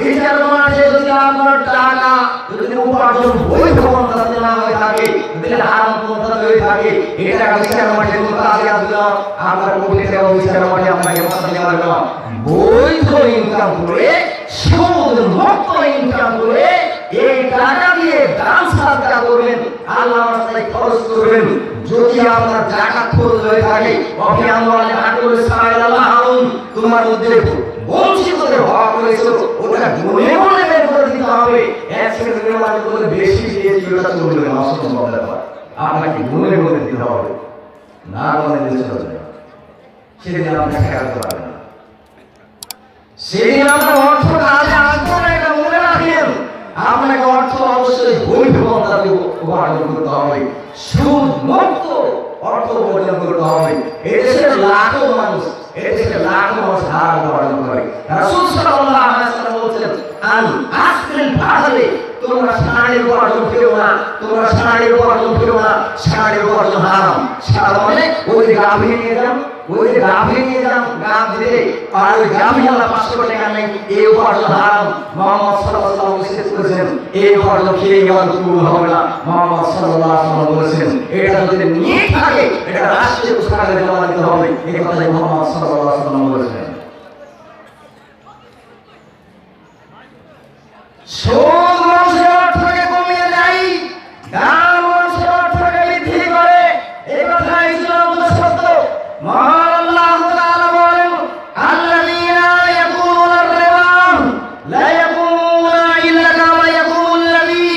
বিচার মাঠে যদি আপনার টাকা যদি উপার্জন বৈধ পন্থাতে না হয়ে থাকে, যদি হারাম পন্থাতে হয়ে থাকে, এই টাকা বিচার মাঠে কোনো কাজে আসবে না। আপনার কোটি টাকা বিচার মাঠে আপনাকে পৌঁছাতে পারবে না। বৈধ ইনকাম করে, সুদ মুক্ত ইনকাম করে এই টাকা দিয়ে দান সাদকা করবেন, আল্লাহর রাস্তায় খরচ করবেন। যদি আপনার যাকাত খরচ হয়ে থাকে, আপনি আমওয়ালে হাকুল সালাল্লাহু তোমার মধ্যে বঞ্চিতদের হক রয়েছে, ওটা গুনে গুনে বের করে দিতে হবে। এক সেকেন্ডের মাঝে বলে বেশি দিয়ে জিরোটা চলবে না, অসম্ভব ব্যাপার। আপনাকে গুনে গুনে দিতে হবে, না গুনে দিতে চলবে না, সেদিন আপনি ঠেকাতে পারবেন না। সেদিন আপনার অর্থ কাজে আসবে না, এটা মনে রাখেন। আপনাকে অর্থ অবশ্যই বৈধ পন্থাতে উপার্জন করতে হবে, সুদ মুক্ত অর্থ উপার্জন করতে হবে। এদেশের লাখো মানুষ হারাম উপার্জন করে। রাসূল সাল্লাল্লাহু আলাইহি ওয়াসাল্লাম বলেছেন, আসফিল ফাদলে, তোমরা সানাড়ির উপার্জন করো না, তোমরা সানাড়ির উপার্জন করো না, সানাড়ির উপার্জন হারাম। সারা মানে ওই যে গাভী নিয়ে যান, ওই যে গাভী নিয়ে যান, গাভ দিতে আর ওই গাভী আল্লাহ 500 টাকা নেই, এই উপার্জন হারাম। মুহাম্মদ সাল্লাল্লাহু আলাইহি ওয়াসাল্লাম নিষেধ করেছেন, এই উপার্জন খেয়ে গেলে কবুল হবে না। মুহাম্মদ সাল্লাল্লাহু আলাইহি ওয়াসাল্লাম বলেছেন, এটা যদি নিয়ে থাকে এটা রাষ্ট্রীয় পুরস্কারে জমা দিতে হবে। এই কথাই মুহাম্মদ সাল্লাল্লাহু আলাইহি ওয়াসাল্লাম বলেছেন। সুদ মানুষের অর্থকে কমিয়ে দেয়, দান মানুষের অর্থকে বৃদ্ধি করে, এই কথাই চূড়ান্ত সত্য। মহান আল্লাহ তাআলা বলেন, আল্লাযীনা ইয়াকুলুনা রিবা লা ইয়াকুমুনা ইল্লা কামা ইয়াকুমুল্লাযী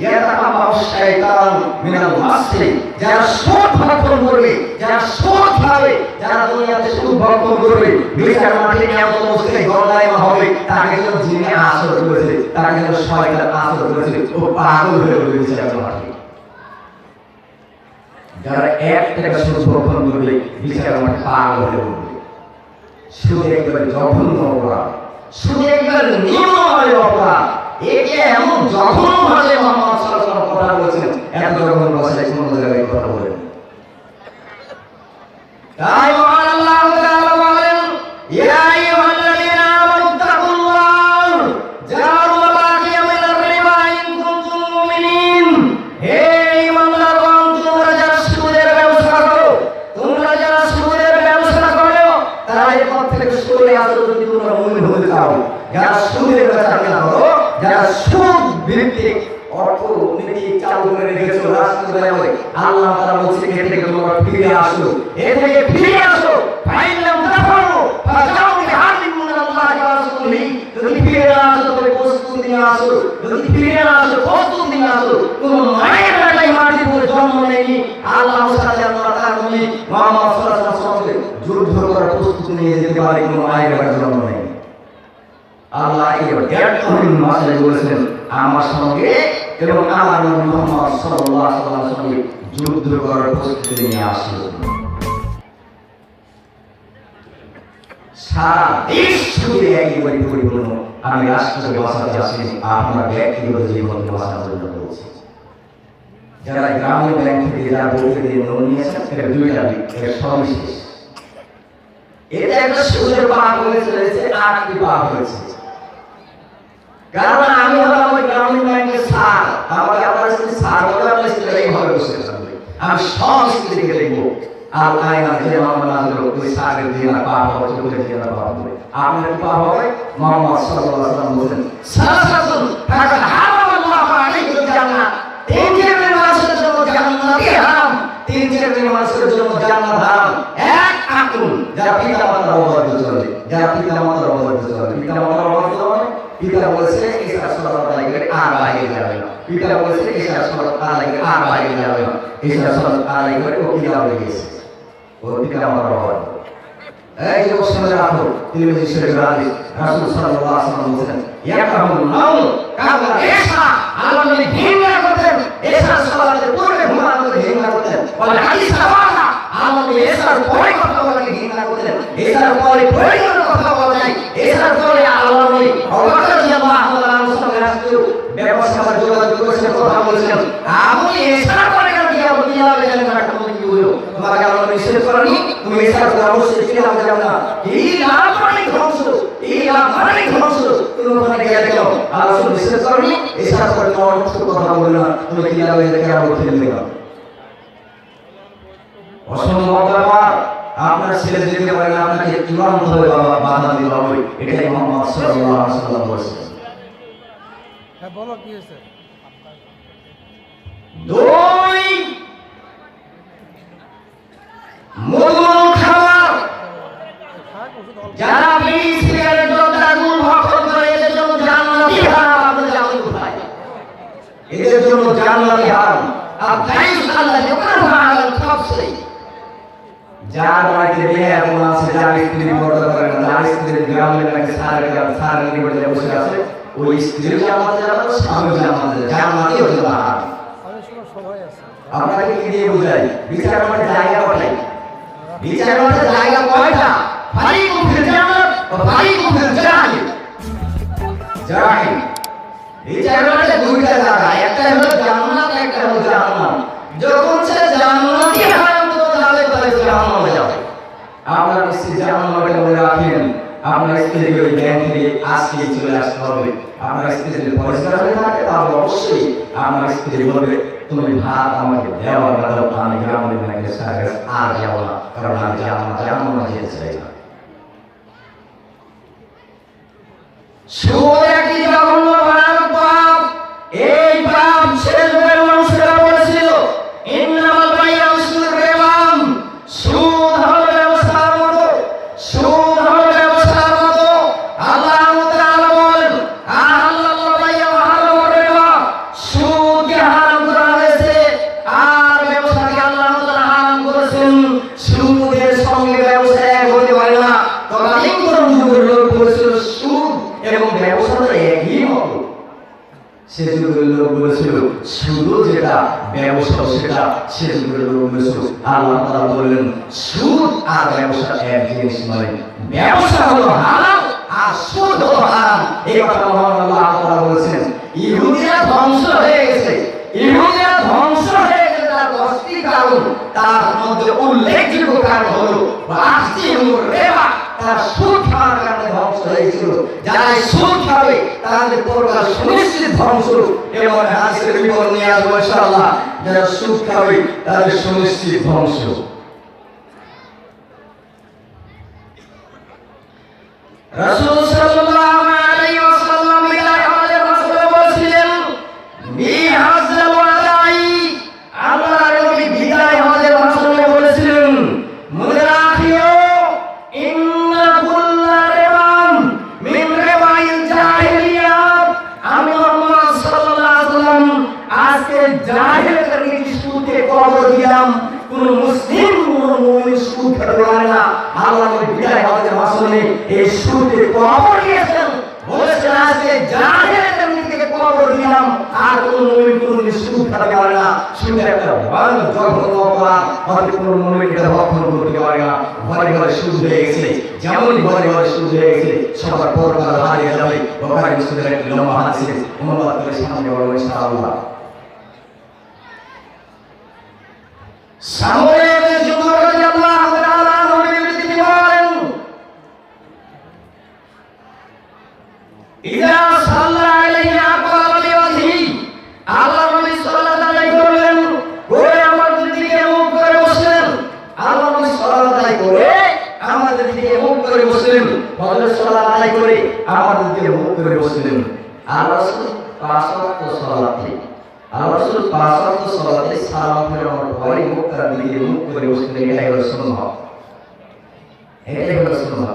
ইয়াতাকাব্বারু শাইতান মিনাল মাসি। যারা সুদ ভক্ষণ করবে, যারা সুদ খাবে, যারা দুনিয়াতে সুদ ভক্ষণ করবে, বিচার মাঠে কিয়ামত অবস্থায় গণনায়মান হবে, তাকে যেন জিনে আসর করেছে, তাকে যেন শয়তান আসর করেছে, ও পাগল হয়ে যাবে বিচার মাঠে। যারা 1 টাকা সুদ ভক্ষণ করবে বিচার মাঠে পাগল হয়ে যাবে। সুদ একবারে জঘন্য অপরাধ, সুদ একবারে নিম্নমানের অপরাধ। একে এমন জঘন্য ভাবে মুহাম্মদ সাল্লাল্লাহু আলাইহি ওয়াসাল্লাম কথা বলেছেন, এত জঘন্য ভাষায় কোনো জায়গায় কথা বলেন। তাই মহান আল্লাহ তাআলা বলেন, ইয়া আইয়ুহাল্লাযীনা আমানু তাকুল্লাহ জারু বাকিয়া মিনার রিবা ইন কুনতুম মুমিনিন। হে ঈমানদারগণ, তোমরা যারা সুদের ব্যবসা করো, তোমরা যারা সুদের ব্যবসা করো, তারা এই পথ থেকে সরে আসো যদি তোমরা মুমিন হতে চাও। যারা সুদের ব্যবসা করো, যারা সুদ ভিত্তিক অর্থনীতি চালু করে রেখেছো রাষ্ট্রীয়, আল্লাহ তাআলা বলছেন এর থেকে তোমরা ফিরে আসো, এর থেকে ফিরে আসো। ফাইনাম তাফারু ফাজাউ বিহাদিন মিনাল্লাহি ওয়া রাসূলিহি। যদি ফিরে না আসো তবে প্রস্তুতি নিয়ে আসো, যদি ফিরে না আসো প্রস্তুতি নিয়ে আসো। কোন মায়ের বেলায় মাটির উপরে জন্ম নেয়নি, আল্লাহর সাথে আমরা তার নবী মুহাম্মদ সাল্লাল্লাহু আলাইহি ওয়াসাল্লামের যুদ্ধ করার প্রস্তুতি নিয়ে যেতে পারে কোন মায়ের বেলায় জন্ম নেয়নি। আল্লাহ এই 1.5 মাসে বলেছেন আমার সঙ্গে এবং আমার নবী মুহাম্মদ সাল্লাল্লাহু আলাইহি ওয়াসাল্লামের যুদ্ধ করার প্রস্তুতি নিয়ে আসেন। সারা দেশ জুড়ে একেবারে পরিপূর্ণ। আমি রাষ্ট্রকে বাঁচাতে আসিনি, আপনার ব্যক্তিগত জীবনকে বাঁচানোর জন্য বলছি। যারা গ্রামীণ ব্যাংক থেকে যারা প্রতিদিন লোন নিয়েছেন, এটা 2টা দিক, এটা সবিশেষ। এটা একটা সুদের পাপ হয়েছে, আর কি পাপ হয়েছে? কারণ আমি হলাম ওই গ্রামীণ ব্যাংকের স্যার, আমাকে আপনার সাথে স্যার বলে আপনার সাথে এইভাবে বসে থাকবে, আমি সব স্ত্রীকে দেখবো। আর আইনা যে মামলা আসলো ওই স্যারের দিয়ে না পাপ হবে, চোখের দিয়ে না পাপ হবে। আপনার কি পাপ হবে? মুহাম্মদ সাল্লাল্লাহু আলাইহি ওয়াসাল্লাম বলেছেন, সালাসাতুন ফাকাদ হারামাল্লাহু আলাইহিল জান্নাহ। 3 শ্রেণীর মানুষের জন্য জান্নাতই হারাম, 3 শ্রেণীর মানুষের জন্য জান্নাত হারাম। এক, আকুল, যারা পিতামাতার অবাধ্য চলে, যারা পিতামাতার অবাধ্য চলে। পিতামাতার অবাধ্য মানে পিতা বলেছে এসা সালাত আদায় করে আর বাইরে যাবে না, পিতা বলেছে এসা সালাত আদায় করে আর বাইরে যাবে না, এসা সালাত আদায় করে ও কিলা হয়ে গেছে, ও পিতামাতার অবাধ্য। এই যে বসে রাখো তিরমিজি শরীফের হাদিস, রাসূল সাল্লাল্লাহু আলাইহি ওয়াসাল্লাম বলেছেন, ইয়াকরাহুল নাওম কাবলা ইশা। আল্লাহ নবী ঘৃণা করতেন এশার সালাতের পূর্বে ঘুমানোকে ঘৃণা করতেন। বলে হাদিস সাওয়ানা, আল্লাহ নবী এশার পরে কথা বলাকে ঘৃণা করতেন, এশার পরে প্রয়োজনীয় কথা বলা যায়, এশার পরে আল্লাহ নবী অবাক রাদিয়াল্লাহু তাআলার সঙ্গে রাষ্ট্রীয় ব্যবস্থার যোগাযোগ করেছেন, কথা বলেছেন। আপনি এশার পরে কেন কিভাবে জানেন একটা নবী কি হলো? তোমার কেন নিষেধ করেনি? তুমি এশার পরে অবশ্যই কিভাবে জানো না? এই লাভ মানে ধ্বংস, এই লাভ মানে ধ্বংস। তুমি ওখানে গিয়ে দেখো আল্লাহ রাসূল নিষেধ করেনি, এছাড়া করে তোমার মুখে কথা বলবে না, তুমি কি লাগাই দেখে আর উঠে দিবে না। অসম্ভব ব্যাপার, আপনার ছেলে যেতে পারে না, আপনাকে চূড়ান্ত ভাবে বাধা দিতে হবে। এটাই মুহাম্মদ সাল্লাল্লাহু আলাইহি ওয়াসাল্লাম বলেছেন। হ্যাঁ বলো কি হয়েছে? দুই, মধুর খাবার। যারা বিড়ি সিগারেট জর্দাগুল ভক্ষণ করে এদের জন্য জান্নাতি হারাম। আপনি জানেন কোথায়? এদের জন্য জান্নাতি হারাম। আর গাইস আল্লাহ যখন আলাল খাবসে, যার বাড়িতে বিয়ে এমন আছে, যার স্ত্রী পর্দা করে না, যার স্ত্রী গ্রামের নাকি সারের নিবড়ে বসে আছে, ওই স্ত্রীর জান্নাতে যাবে, স্বামীর জান্নাতে যাবে, জান্নাতি হতে হারাম। আপনাকে কি দিয়ে বুঝাই? বিচার মাঠে জায়গা পাঠাই। বিচার মাঠে জায়গা কয়টা? ফারিকুন ফিল জান্নাত ওয়া ফারিকুন ফিল জাহিম। জাহিম বিচার মাঠে দুইটা জায়গা, একটা হলো জান্নাত, একটা হলো জাহান্নাম। যখন সে জান্নাতি হারাম তো যাবে, তাহলে জাহান্নামে যাবে। আপনার স্ত্রী জাহান্নামে বলে রাখেন, আপনার স্ত্রীকে ওই জ্ঞান থেকে আজকে চলে আসতে হবে। আপনার স্ত্রী যদি পরিষ্কার হয়ে থাকে তাহলে অবশ্যই আপনার স্ত্রী বলবে, তুমি ভাত আমাকে দেওয়া দাও, আমি গ্রামের নাকি সারা আর যাবো না, কারণ আমি জাহান্নামে যেতে চাই না। সুদ একটি জঘন্য ভয়ানক পাপ। এই পাপ শেষ যুগের মানুষেরা বলেছিল, ইন্নামাল বাইউ মিসলুর রিবা। সুদ হলো ব্যবসার মতো, সুদ হলো ব্যবসার মতো। আল্লাহ তাআলা বলেন, আল্লাহু বাইউ হারামার রিবা। সুদকে হারাম করা হয়েছে, আর ব্যবসাকে আল্লাহ তাআলা হারাম করেছেন। সুদের সঙ্গে ব্যবসা এক হতে পারে না। তদানীন্তন যুগের লোক বলেছিল সুদ এবং ব্যবসা তো একই মতো। সে যুগের লোক বলেছিল সুদও যেটা, ব্যবসা সেটা। সে যুগের লোক বলেছিল, আল্লাহ তাআলা বললেন সুদ আর ব্যবসা এক জিনিস নয়, ব্যবসা হলো হারাম আর সুদ হলো হারাম। এই কথা মহান আল্লাহ তাআলা বলেছেন। ইহুদিরা ধ্বংস হয়ে গেছে, ইহুদিরা ধ্বংস হয়ে গেছে তার 10টি কারণ। তার মধ্যে উল্লেখযোগ্য কারণ হলো বাহতিমুর রিবা, তারা সুদ খাওয়ার কারণে ধ্বংস হয়েছিল। যারা সুদ খাবে তাদের পরকাল সুনিশ্চিত ধ্বংস। এবং হাদিসের বিবরণ নিয়ে আসবো ইনশাআল্লাহ। যারা সুদ খাবে তাদের সুনিশ্চিত ধ্বংস। রাসূল সাল্লাল্লাহু আলাইহি ওয়াসাল্লাম বিদায় হজের মাসলে বলেছিলেন, বিহাজ্জাল ওয়াদাই। আল্লাহর নবী বিদায় হজের মাসলে বলেছিলেন, মনে রাখিও, ইন্না কুল্লা রিবাম মিন রিবাইল জাহিলিয়া। আমি মুহাম্মদ সাল্লাল্লাহু আলাইহি ওয়াসাল্লাম আজকে জাহিলিয়াতের নীতি সুদকে কবর দিলাম। কোন মুসলিম কোন মুমিন সুদ খেতে পারে না। আল্লাহ নবী বিদায় হজের মাসলে এই সুদকে কবর দিয়েছেন, বলেছেন আজকে জাহিলিয়াতের নীতিকে কবর দিলাম, আর কোন মুমিন কোন সুদ খেতে পারে না। সুদের একটা ভয়ানক জঘন্য অপরাধ, হয়তো কোন মুমিন এটা ভক্ষণ করতে পারে না। ঘরে ঘরে সুদ হয়ে গেছে, যেমন ঘরে ঘরে সুদ হয়ে গেছে, সবার পরকাল হারিয়ে যাবে। বুখারী মুসলিমের একটি লম্বা হাদিস অনুবাদ করে সামনে বলবো ইনশাআল্লাহ। সামনে যুবক রাদিয়াল্লাহু তাআলা নবীর তিনি বলেন, ইযা সাল্লা আলাইহি আকাল বিওয়াজহি। আল্লাহ নবী সাল্লাল্লাহু আলাইহি করলেন করে আমাদের দিকে মুখ করে বসলেন। আল্লাহ নবী সাল্লাল্লাহু আলাইহি করে আমাদের দিকে মুখ করে বসলেন। হযরত সাল্লাল্লাহু আলাইহি করে আমাদের দিকে মুখ করে বসলেন। আর রাসূল 5 ওয়াক্ত সালাতে, আর রাসূল 5 ওয়াক্ত সালাতে সালাম ফেরানোর পরে মুখ তার দিকে মুখ করে বসলেন। এটাই হলো সুন্নাহ, এটাই হলো সুন্নাহ।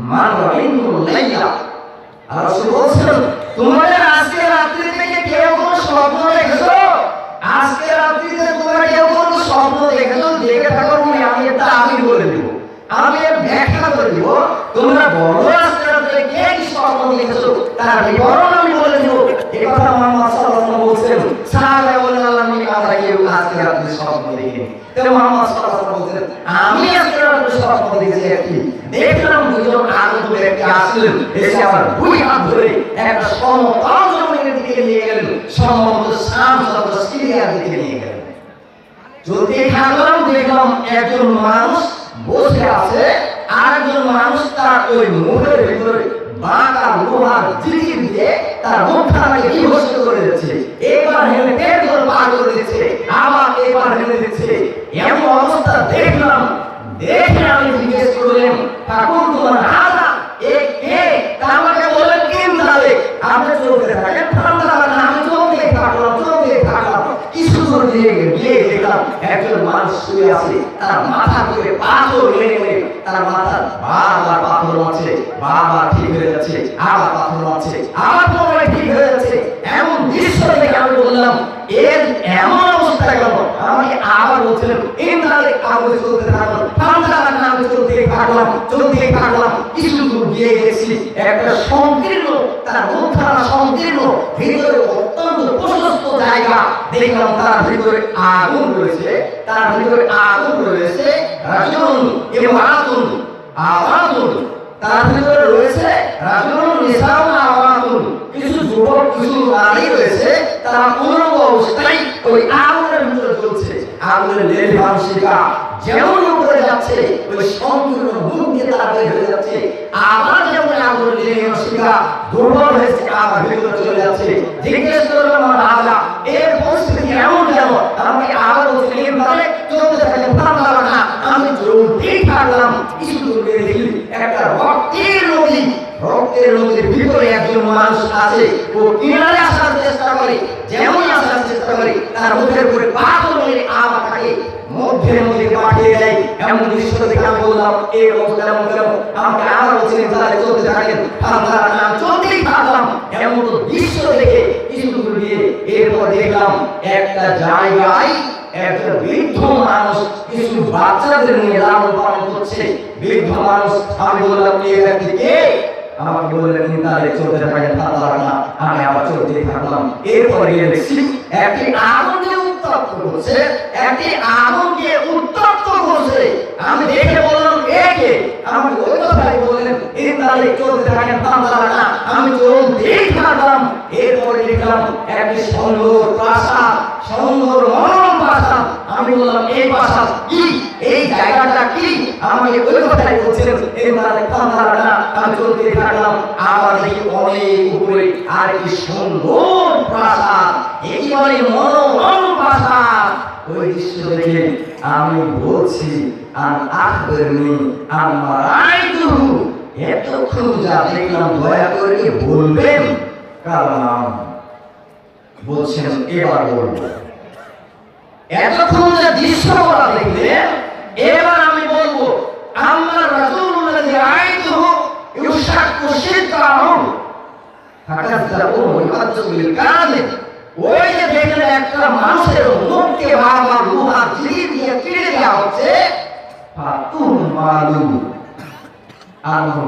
মান রাইতুল লাইলা। আর রাসূল বলেছেন, তোমাদের আজকে রাত্রি থেকে কেউ কোনো স্বপ্ন দেখেছো? আজকে রাত্রিতে তোমরা কেউ কোনো স্বপ্ন দেখেছো? দেখে থাকো, আমি এটা আমি বলে দিব, আমি এর ব্যাখ্যা করে দিব। তোমরা বলো আজকে রাত্রে কে কি স্বপ্ন দেখেছো, তার বিবরণ আমি বলে দিব। এই কথা মুহাম্মদ সাল্লাল্লাহু আলাইহি ওয়াসাল্লাম বলছেন। সাহাবায়ে বলেন, আল্লাহ নবী আমরা কেউ আজকে রাত্রে স্বপ্ন দেখিনি। তাহলে মুহাম্মদ সাল্লাল্লাহু আলাইহি ওয়াসাল্লাম বলছেন, আমি আজকে রাত্রে স্বপ্ন দেখেছি একটি। দেখলাম দুজন আগত ব্যক্তি আসলেন, এসে আমার দুই হাত ধরে একটা সমতল জমিনের দিকে নিয়ে গেলেন, সম্ভবত শাম অথবা সিরিয়ার দিকে নিয়ে গেলেন। যদি থাকলাম দেখলাম একজন মানুষ বসে আছে, আর একজন মানুষ তার ওই মুখের ভিতরে বাঁকা লোহার জিগির দিয়ে তার মুখখানাকে বিভস্ত করে দিচ্ছে, এবার হেলে পেট ধরে পার করে দিচ্ছে, আবার এবার হেলে দিচ্ছে। এমন অবস্থা দেখলাম, দেখে আমি জিজ্ঞেস করলাম, ঠাকুর তোমার হাজা এ কে? আমাকে বললেন ইন্দ্রালে। আপনি চলতে থাকেন, ঠান্ডা লাগে না, আমি চলতে থাকলাম। কিছু দূর গিয়ে দেখলাম একজন মানুষ শুয়ে আছে, তার মাথা করে পাথর লেগে তার মাথা বারবার পাথর মারছে, বারবার ঠিক হয়ে যাচ্ছে, আবার পাথর মারছে, আবার পুনরায় ঠিক হয়ে যাচ্ছে। এমন দৃশ্য দেখে আমি বললাম এর এমন অবস্থা কেন? আমাকে আবার বলছিলেন ইন্দ্রালে। আমি চলতে থাকলাম, ঠান্ডা লাগে না, আমি চলতে থাকলাম। কিছু দূর গিয়ে গেছি একটা সংকীর্ণ, তার মুখখানা সংকীর্ণ, ভিতরে অত্যন্ত প্রশস্ত জায়গা। দেখলাম তার ভিতরে আগুন রয়েছে, রাজুন ইমরাতুন আওয়াতুন, তার ভিতরে রয়েছে রাজুন নিসাউন আওয়াতুন, কিছু যুবক কিছু নারী রয়েছে, তারা পূর্ণ অবস্থায় ওই আগুনের ভিতরে চলছে। আগুনের লেলিহান শিখা যেমন উপরে যাচ্ছে, ওই সম্পূর্ণ মুখ দিয়ে তারা বের হয়ে যাচ্ছে। আবার যেমন আগুনের লেলিহান শিখা দুর্বল হয়েছে, আবার ভিতরে চলে যাচ্ছে। জিজ্ঞেস করলাম আমার রাজা এর পরিস্থিতি এমন কেন? আমাকে আবার বলছিলেন তাহলে চলতে থাকলেন, ঠান্ডা লাগে না, আমি চলতেই থাকলাম। কিছু দূর গিয়ে দেখি একটা রক্তের নদীর ভিতরে একজন মানুষ আছে। ও কিনারে আসার চেষ্টা করে, যেমনই আসার চেষ্টা করে তার মুখের উপরে পাথর মেরে আবার তাকে মধ্যের মধ্যে পাঠিয়ে দেয়। এমন দৃশ্য দেখে আমি বললাম এই অবস্থা এমন কেন? আমাকে আবার বলছিলেন তাহলে চলতে থাকেন, ঠান্ডা লাগে না, চলতেই থাকলাম। এমন তো দৃশ্য দেখে কিছু দূর গিয়ে এরপর দেখলাম একটা জায়গায় একটা বৃদ্ধ মানুষ কিছু বাচ্চাদের নিয়ে লালন পালন করছে। বৃদ্ধ মানুষ, আমি বললাম এই ব্যক্তি কে? আমাকে বললেন তাহলে চলতে থাকেন, ঠান্ডা লাগে না, আমি আবার চলতে থাকলাম। এরপর গিয়ে দেখছি একটি আগুনকে উত্তপ্ত করছে, আমি দেখে বললাম এ কে? আমাকে ওই কথাই বললেন তাহলে চলতে থাকেন, ঠান্ডা লাগে না, আমি চলতেই থাকলাম। এরপরে দেখলাম একটি সুন্দর প্রাসাদ, সুন্দর মনোরম প্রাসাদ। আমি বললাম এই প্রাসাদ কি, এই জায়গাটা কি? আমাকে ওই কথাই বলছিলেন তাহলে ঠান্ডা লাগে না, আমি চলতে থাকলাম। আবার দেখি অনেক উপরে আর কি সুন্দর প্রাসাদ, একেবারে মনোরম প্রাসাদ। ওই দৃশ্য দেখে আমি বলছি আর আখবরনি আমার আইদুহু, এতক্ষণ যা দেখলাম দয়া করে বলবেন কার নাম? বলছেন এবার বলবো। এতক্ষণ যা দৃশ্যটা দেখলেন, এবার আমি বলবো আমার রাসূলুল্লাহি আইদুহু ইউশাক্কু শিদরাহু ফাকাযাবু ইউআজ্জুল কাযিব। ওই যে দেখলেন একটা মানুষের মুখকে বারবার লোহার ঝিরি দিয়ে কেটে দেওয়া হচ্ছে, ফাতুন মালু আনহু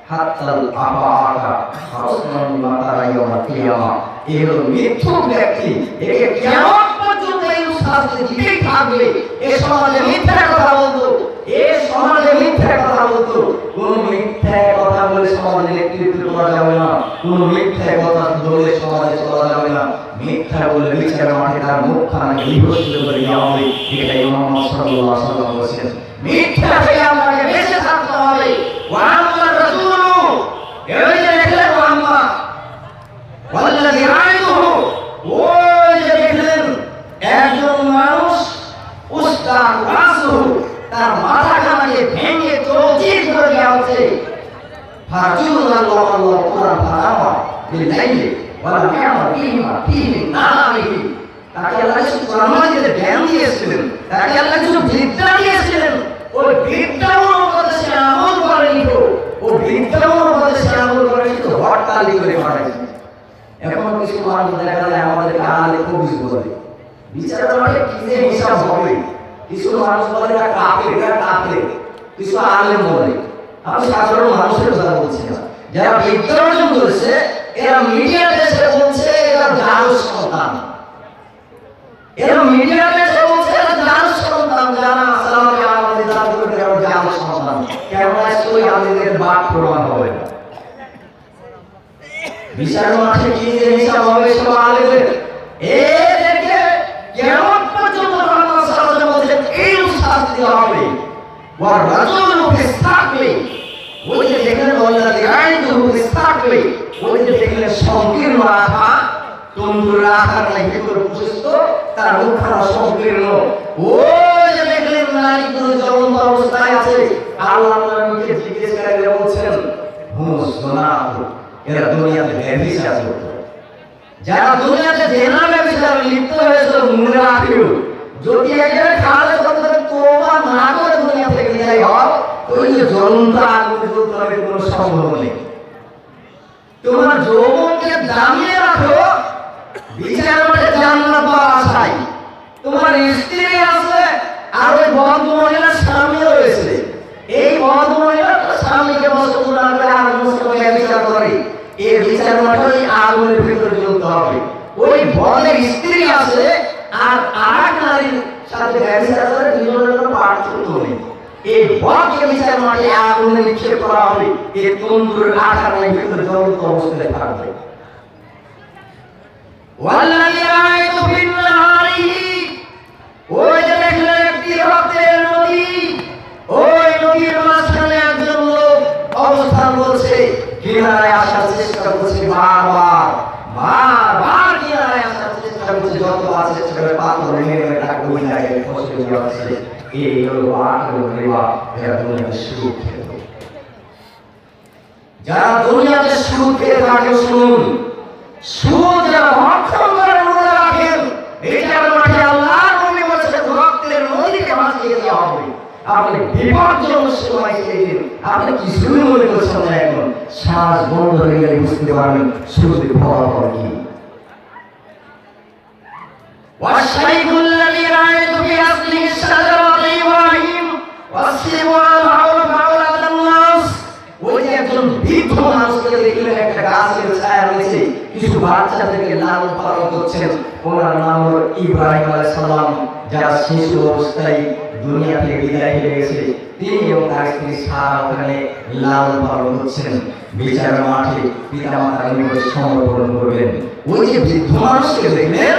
হাত্তাল আবাকা হাসনাল মাতারা ইয়াউমাল কিয়ামা। এই হলো মিথ্যুক ব্যক্তি, একে কিয়ামত পর্যন্ত এই শাস্তি দিতেই থাকবে। এই সমাজে মিথ্যা কথা বলতো, কোন মিথ্যা কথা বলে সমাজে নেতৃত্ব করা যাবে না, কোন মিথ্যা কথা বলে সমাজে চলা যাবে না। মিথ্যা বলে বিচারের মাঠে তার মুখখানাকে বিভস্ত করে দেওয়া হবে। এটাই মুহাম্মদ সাল্লাল্লাহু আলাইহি ওয়াসাল্লাম বলেছেন। মিথ্যা থেকে আমাকে বেঁচে থাকতে হবে। ওয়া আম্মা রাসূলু, এই যে দেখলেন ওয়া আম্মা ওয়াল্লাযী রাআইতুহু, ওই যে দেখলেন একজন মানুষ উস্তাদ রাসূল, তার মাথাখানাকে ভেঙে চৌচির করে দেওয়া হচ্ছে। ফাজুল্লাহ কোরআন ফারামা বিলাইলি ওয়ালা মিয়ামা ফিহি নামিহি, তাকে আল্লাহ কোরআন মাজিদে জ্ঞান দিয়েছিলেন, তাকে আল্লাহ কিছু বিদ্যা দিয়েছিলেন। ওই বিদ্যা অনুপাতে সে আমল করেনি, হরতালি করে পাঠাইছে। এখন কিছু মানুষ দেখা যায় আমাদের আলে কবিজ বলে, বিচারের মাঠে কি যে হিসাব হবে। কিছু মানুষ বলে কাফের, কিছু আলেম বলে। আমি সাধারণ মানুষের কথা বলছি না, যারা বিদ্যা অর্জন করেছে এরা মিডিয়াতে এসে বলছে এরা জারুস সন্তান, যারা আসসালামু আলাইকুম দাবি করে এরা জারুস সন্তান। কেন আসলে আমাদের বাপ প্রমাণ হবে না। বিচারের মাঠে কি যে হিসাব হবে সব আলেমের। এদেরকে কিয়ামত পর্যন্ত মুহাম্মদ সাল্লাল্লাহু আলাইহি ওয়াসাল্লাম বলেছেন এই শাস্তি দেওয়া হবে। ওয়া রাজুলু ফিসতাকলি, ওই যে দেখেন ওয়াল্লাযী আইনহু ফিসতাকলি, ওই যে দেখলে সংকীর্ণ আঠা, তন্দুর আঠার নাই ভেতর প্রশস্ত, তার মুখখানা সংকীর্ণ। ওই যে দেখলেন নারীগুলো জ্বলন্ত অবস্থায় আছে, আল্লাহ নবীকে জিজ্ঞেস করে বলছেন হুমুস গুনাহ, এরা দুনিয়াতে ব্যভিচার করত। যারা দুনিয়াতে জেনা ব্যভিচার লিপ্ত হয়েছিল মুনাফিক, যদি একেবারে খালে করে তোবা না করে দুনিয়া থেকে বিদায় হয়, ওই যে জ্বলন্ত আগুন জ্বলতে হবে কোনো সম্ভব নেই। তোমার যৌবনকে দামিয়ে রাখো বিচার মাঠে জান্নাত পাওয়ার আশায়। তোমার স্ত্রী আছে আর ওই বদ মহিলার স্বামী রয়েছে, এই বদ মহিলা স্বামীকে বসত না করে আগুন সঙ্গে বিচার করে, এই বিচার মাঠে ওই আগুনের ভিতরে জ্বলতে হবে। ওই বদের স্ত্রী আছে আর আরেক নারীর সাথে ব্যবচার করে, দুজনের কোনো পার্থক্য নেই। এই বদকে বিচার মাঠে আগুনে নিক্ষেপ করা হবে, এই তন্দুর আঠার ভিতরে জ্বলন্ত অবস্থায় থাকবে। ওয়াল্লাযী রাআইতু ফিন-নাহারিহি, ওই যে দেখলেন একটি রক্তের নদী, ওই নদীর মাঝখানে একজন লোক অবস্থান করছে, কিনারায় আসার চেষ্টা করছে, বারবার কিনারায় আসার চেষ্টা করছে, যতবার চেষ্টা করে পাথর মেরে তাকে ওই জায়গায় ফসলে যাচ্ছে। এই হলো আখের রিওয়া, এরা দুনিয়াতে সুখ খেত। যারা দুনিয়াতে সুখ খেয়ে থাকে, শুনুন, সুদ যারা ভক্ষণ করে মনে রাখেন, এটার মাঠে আল্লাহর নবী বলেছেন রক্তের নদীকে ভাসিয়ে দেওয়া হবে। আপনি বিপজ্জনক সময় খেয়েছেন, আপনি কিছুই মনে করছেন না, এখন শ্বাস বন্ধ হয়ে গেলে বুঝতে পারবেন সুদের ফলাফল কি। والشيخ الذي رأيت في أصله الشجرة إبراهيم والسبوان حول الناس, ওই যে একজন বৃদ্ধ মানুষকে দেখলেন একটা গাছের ছায়া রয়েছে, কিছু বাচ্চাদেরকে লালন পালন করছেন, ওনার নাম হলো ইব্রাহিম আলাইহিস সালাম, যারা শিশু অবস্থায় দুনিয়া থেকে বিদায় হয়ে গেছে। তিনি এবং তার স্ত্রী সারা ওখানে লালন পালন করছেন। বিচার মাঠে পিতা মাতার নিকট সমর্পণ করবেন। ওই যে বৃদ্ধ মানুষকে দেখলেন,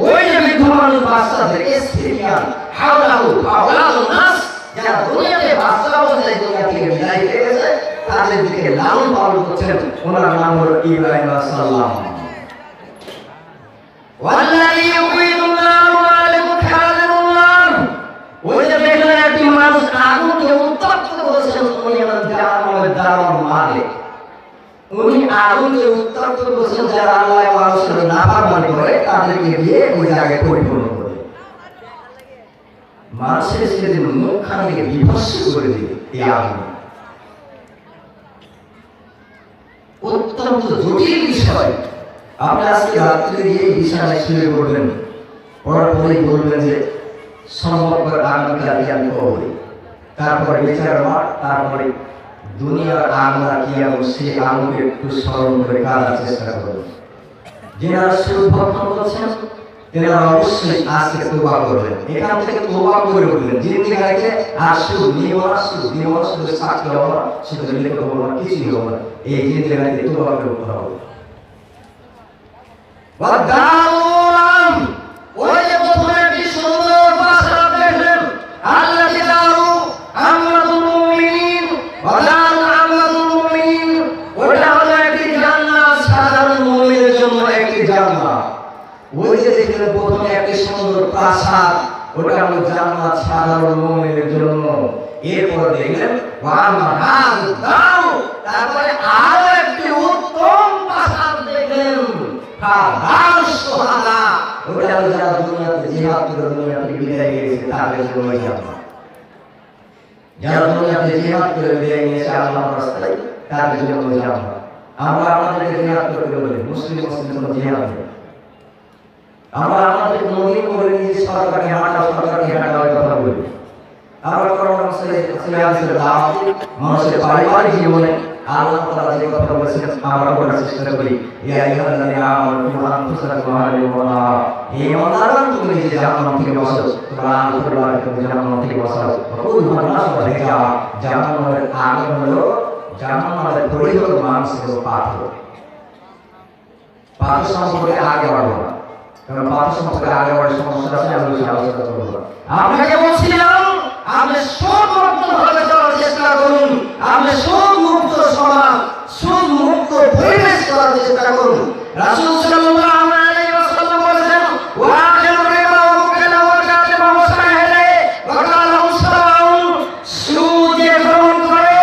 ওই যে বৃদ্ধ মানুষ বাচ্চাদেরকে সিরিয়ান হাওলাহুল নাস, যারা দুনিয়াতে বাচ্চা অবস্থায় দুনিয়া থেকে বিদায় হয়ে গেছে, তাদের দিকে লালন পালন করছেন। ওনার নাম হলো ইব্রাহিম আলাইহিস সালাম। ওয়াল্লাযী ইউকিদুন নার ওয়া ইউখাযিরুন নার, ওই যে দেখলেন একটি মানুষ আগুনকে উত্তপ্ত করেছেন, উনি আমাদের জাহান্নামের দারুণ মালিক। উনি আগুনকে উত্তপ্ত করেছেন, যারা আল্লাহ মানুষের নাফরমানি করে তাদেরকে দিয়ে ওই জায়গায় পরিপূর্ণ করে মানুষের সেদিন মুখখানাকে বিভৎস করে দিবে এই আগুন। অত্যন্ত জটিল বিষয়। আপনি আজকে রাত্রে গিয়ে বিছানায় শুয়ে পড়বেন, পড়ার পরেই বলবেন যে সম্ভবপর আগামীকাল আমি করবো, তারপরে বিচার মাঠ, তারপরে দুনিয়ার আমরা কি এবং সেই আলোকে একটু স্মরণ করে কাটার চেষ্টা করবেন। যারা সুদ ভক্ষণ করছেন তারা অবশ্যই আজকে তওবা করবেন, এখান থেকে তওবা করে উঠবেন। জিন্দেগিতে আর সুদ নিয়ম শুধু সাক্ষী হওয়া, শুধু লিখে হওয়া, কিছুই হওয়া না। এই জিন্দেগিতে তওবা করে উঠতে হবে। ওয়াদাউলাম, ওই যে প্রথমে একটি সুন্দর ভাষা দেখলেন, আল্লাযী দারু আমাতুল মুমিনিন ওয়ালা আমাতুল মুমিন, ওটা হলো একটি জান্নাত, সাধারণ মুমিনের জন্য একটি জান্নাত। ওই যে দেখলেন প্রথমে একটি সুন্দর প্রাসাদ, ওটা হলো জান্নাত সাধারণ মুমিনের জন্য। এরপর দেখলেন তারপরে আরো একটি উত্তম প্রাসাদ দেখলেন, ওটা হলো যারা দুনিয়াতে জিহাদ করে দুনিয়া থেকে বিদায় নিয়েছে তাদের জন্য জান্নাত। যারা দুনিয়াতে জিহাদ করে বিদায় নিয়েছে আল্লাহর রাস্তায়, তাদের জন্য জান্নাত। আমরা আমাদেরকে জিহাদ করতে বলি, মুসলিম কোনো জিহাদ নেই। আমরা আমাদের নদী করে নিয়ে সরকারি হাঁটা কথা বলি। আমরা করোনা মানুষের পারিবারিক জীবনে আল্লাহ তাআলা যে কথা বলেছেন আমরা বলার চেষ্টা করি, ইয়া আইয়ুহাল্লাযীনা আমানু আনফুসাকুম ওয়া আহলিকুম নার, এই ইমানদারগণ তুমি যে জাহান্নাম থেকে বাঁচাও, কোরআন পড়লে তুমি জাহান্নাম থেকে বাঁচাও। ওয়াকুদুহা নাস ওয়াল হিজারা, জাহান্নামের আগুন হলো জাহান্নামের পরিহিত মানুষের পাথর। পাথর সম্পর্কে আগে বাড়বো না, কারণ পাথর সম্পর্কে আগে বাড়ার সমস্যা আছে, আমি আলোচনা করবো। আপনাকে বলছিলাম আপনি সুদ মুক্ত ভাবে চলার চেষ্টা করুন, আপনি সুদ মুক্ত সমাজ, সুদ মুক্ত পরিবেশ করার করুন। রাসূল সাল্লাল্লাহু আলাইহি ওয়াসাল্লাম বলেছেন, ওয়া আখিরু রিবা ওয়া মুকাল্লা ওয়া কাতিবা ওয়া শাহিদে ওয়া কালা মুসলাউন, সুদে গ্রহণ করে,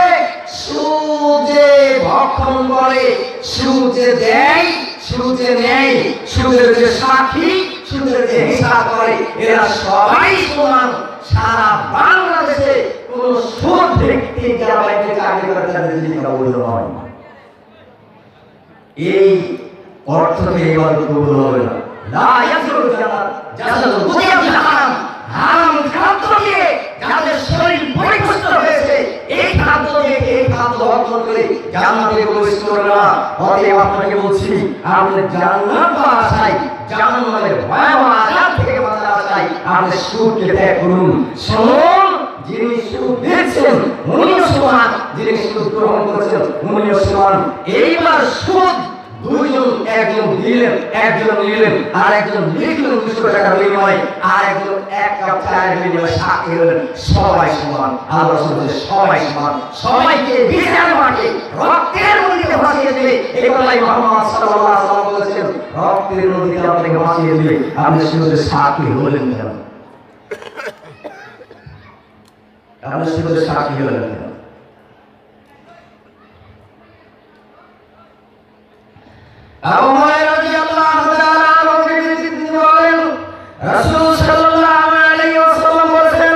সুদে ভক্ষণ করে, সুদে দেয়, সুদে নেয়, সুদের যে সাক্ষী, সুদের যে হিসাব করে, এরা সবাই সমান। সারা বাংলাদেশে কোন সুদ ভিত্তিক যারা ব্যাংকে চাকরি করে তাদের জীবিকা বৈধ নয়। এই অর্থ থেকে এবার কবুল হবে না। লা ইয়াজুরু জাযাল দুনিয়া হারাম, হারাম খাদ্য দিয়ে যাদের শরীর পরিপুষ্ট হয়েছে, এই খাদ্য দিয়ে, এই খাদ্য ভক্ষণ করে জান্নাতে প্রবেশ করবে না। অতএব আপনাকে বলছি, আপনি জান্নাত পাওয়ার আশায়, জাহান্নামের ভয়াবহ আযাব থেকে বাঁচার আশায় আপনি সুদকে ত্যাগ করুন। শুনুন, যিনি সুদ দিচ্ছেন উনিও সমান, যিনি সুদ গ্রহণ করেছেন উনিও সমান। এইবার সুদ দুইজন, একজন দিলেন, একজন নিলেন, আর একজন লিখলেন 200 টাকার বিনিময়ে, আর একজন 1 কাপ চায়ের বিনিময়ে সাক্ষী হলেন। সবাই সমান। আল্লাহ বলেছেন সবাই সমান। সবাইকে বিচার মাঠে রক্তের নদীতে ভাসিয়ে দিলে, এই কথাই মুহাম্মদ সাল্লাল্লাহু আলাইহি ওয়াসাল্লাম বলেছেন, রক্তের নদীতে আপনাকে ভাসিয়ে দিলে আপনি শুধু সাক্ষী হলেন কেন? আপনি শুধু সাক্ষী হলেন কেন? আবু হুরায়রা রাদিয়াল্লাহু তাআলা আনহু তিনি বলেন, রাসূল সাল্লাল্লাহু আলাইহি ওয়াসাল্লাম বলেছেন,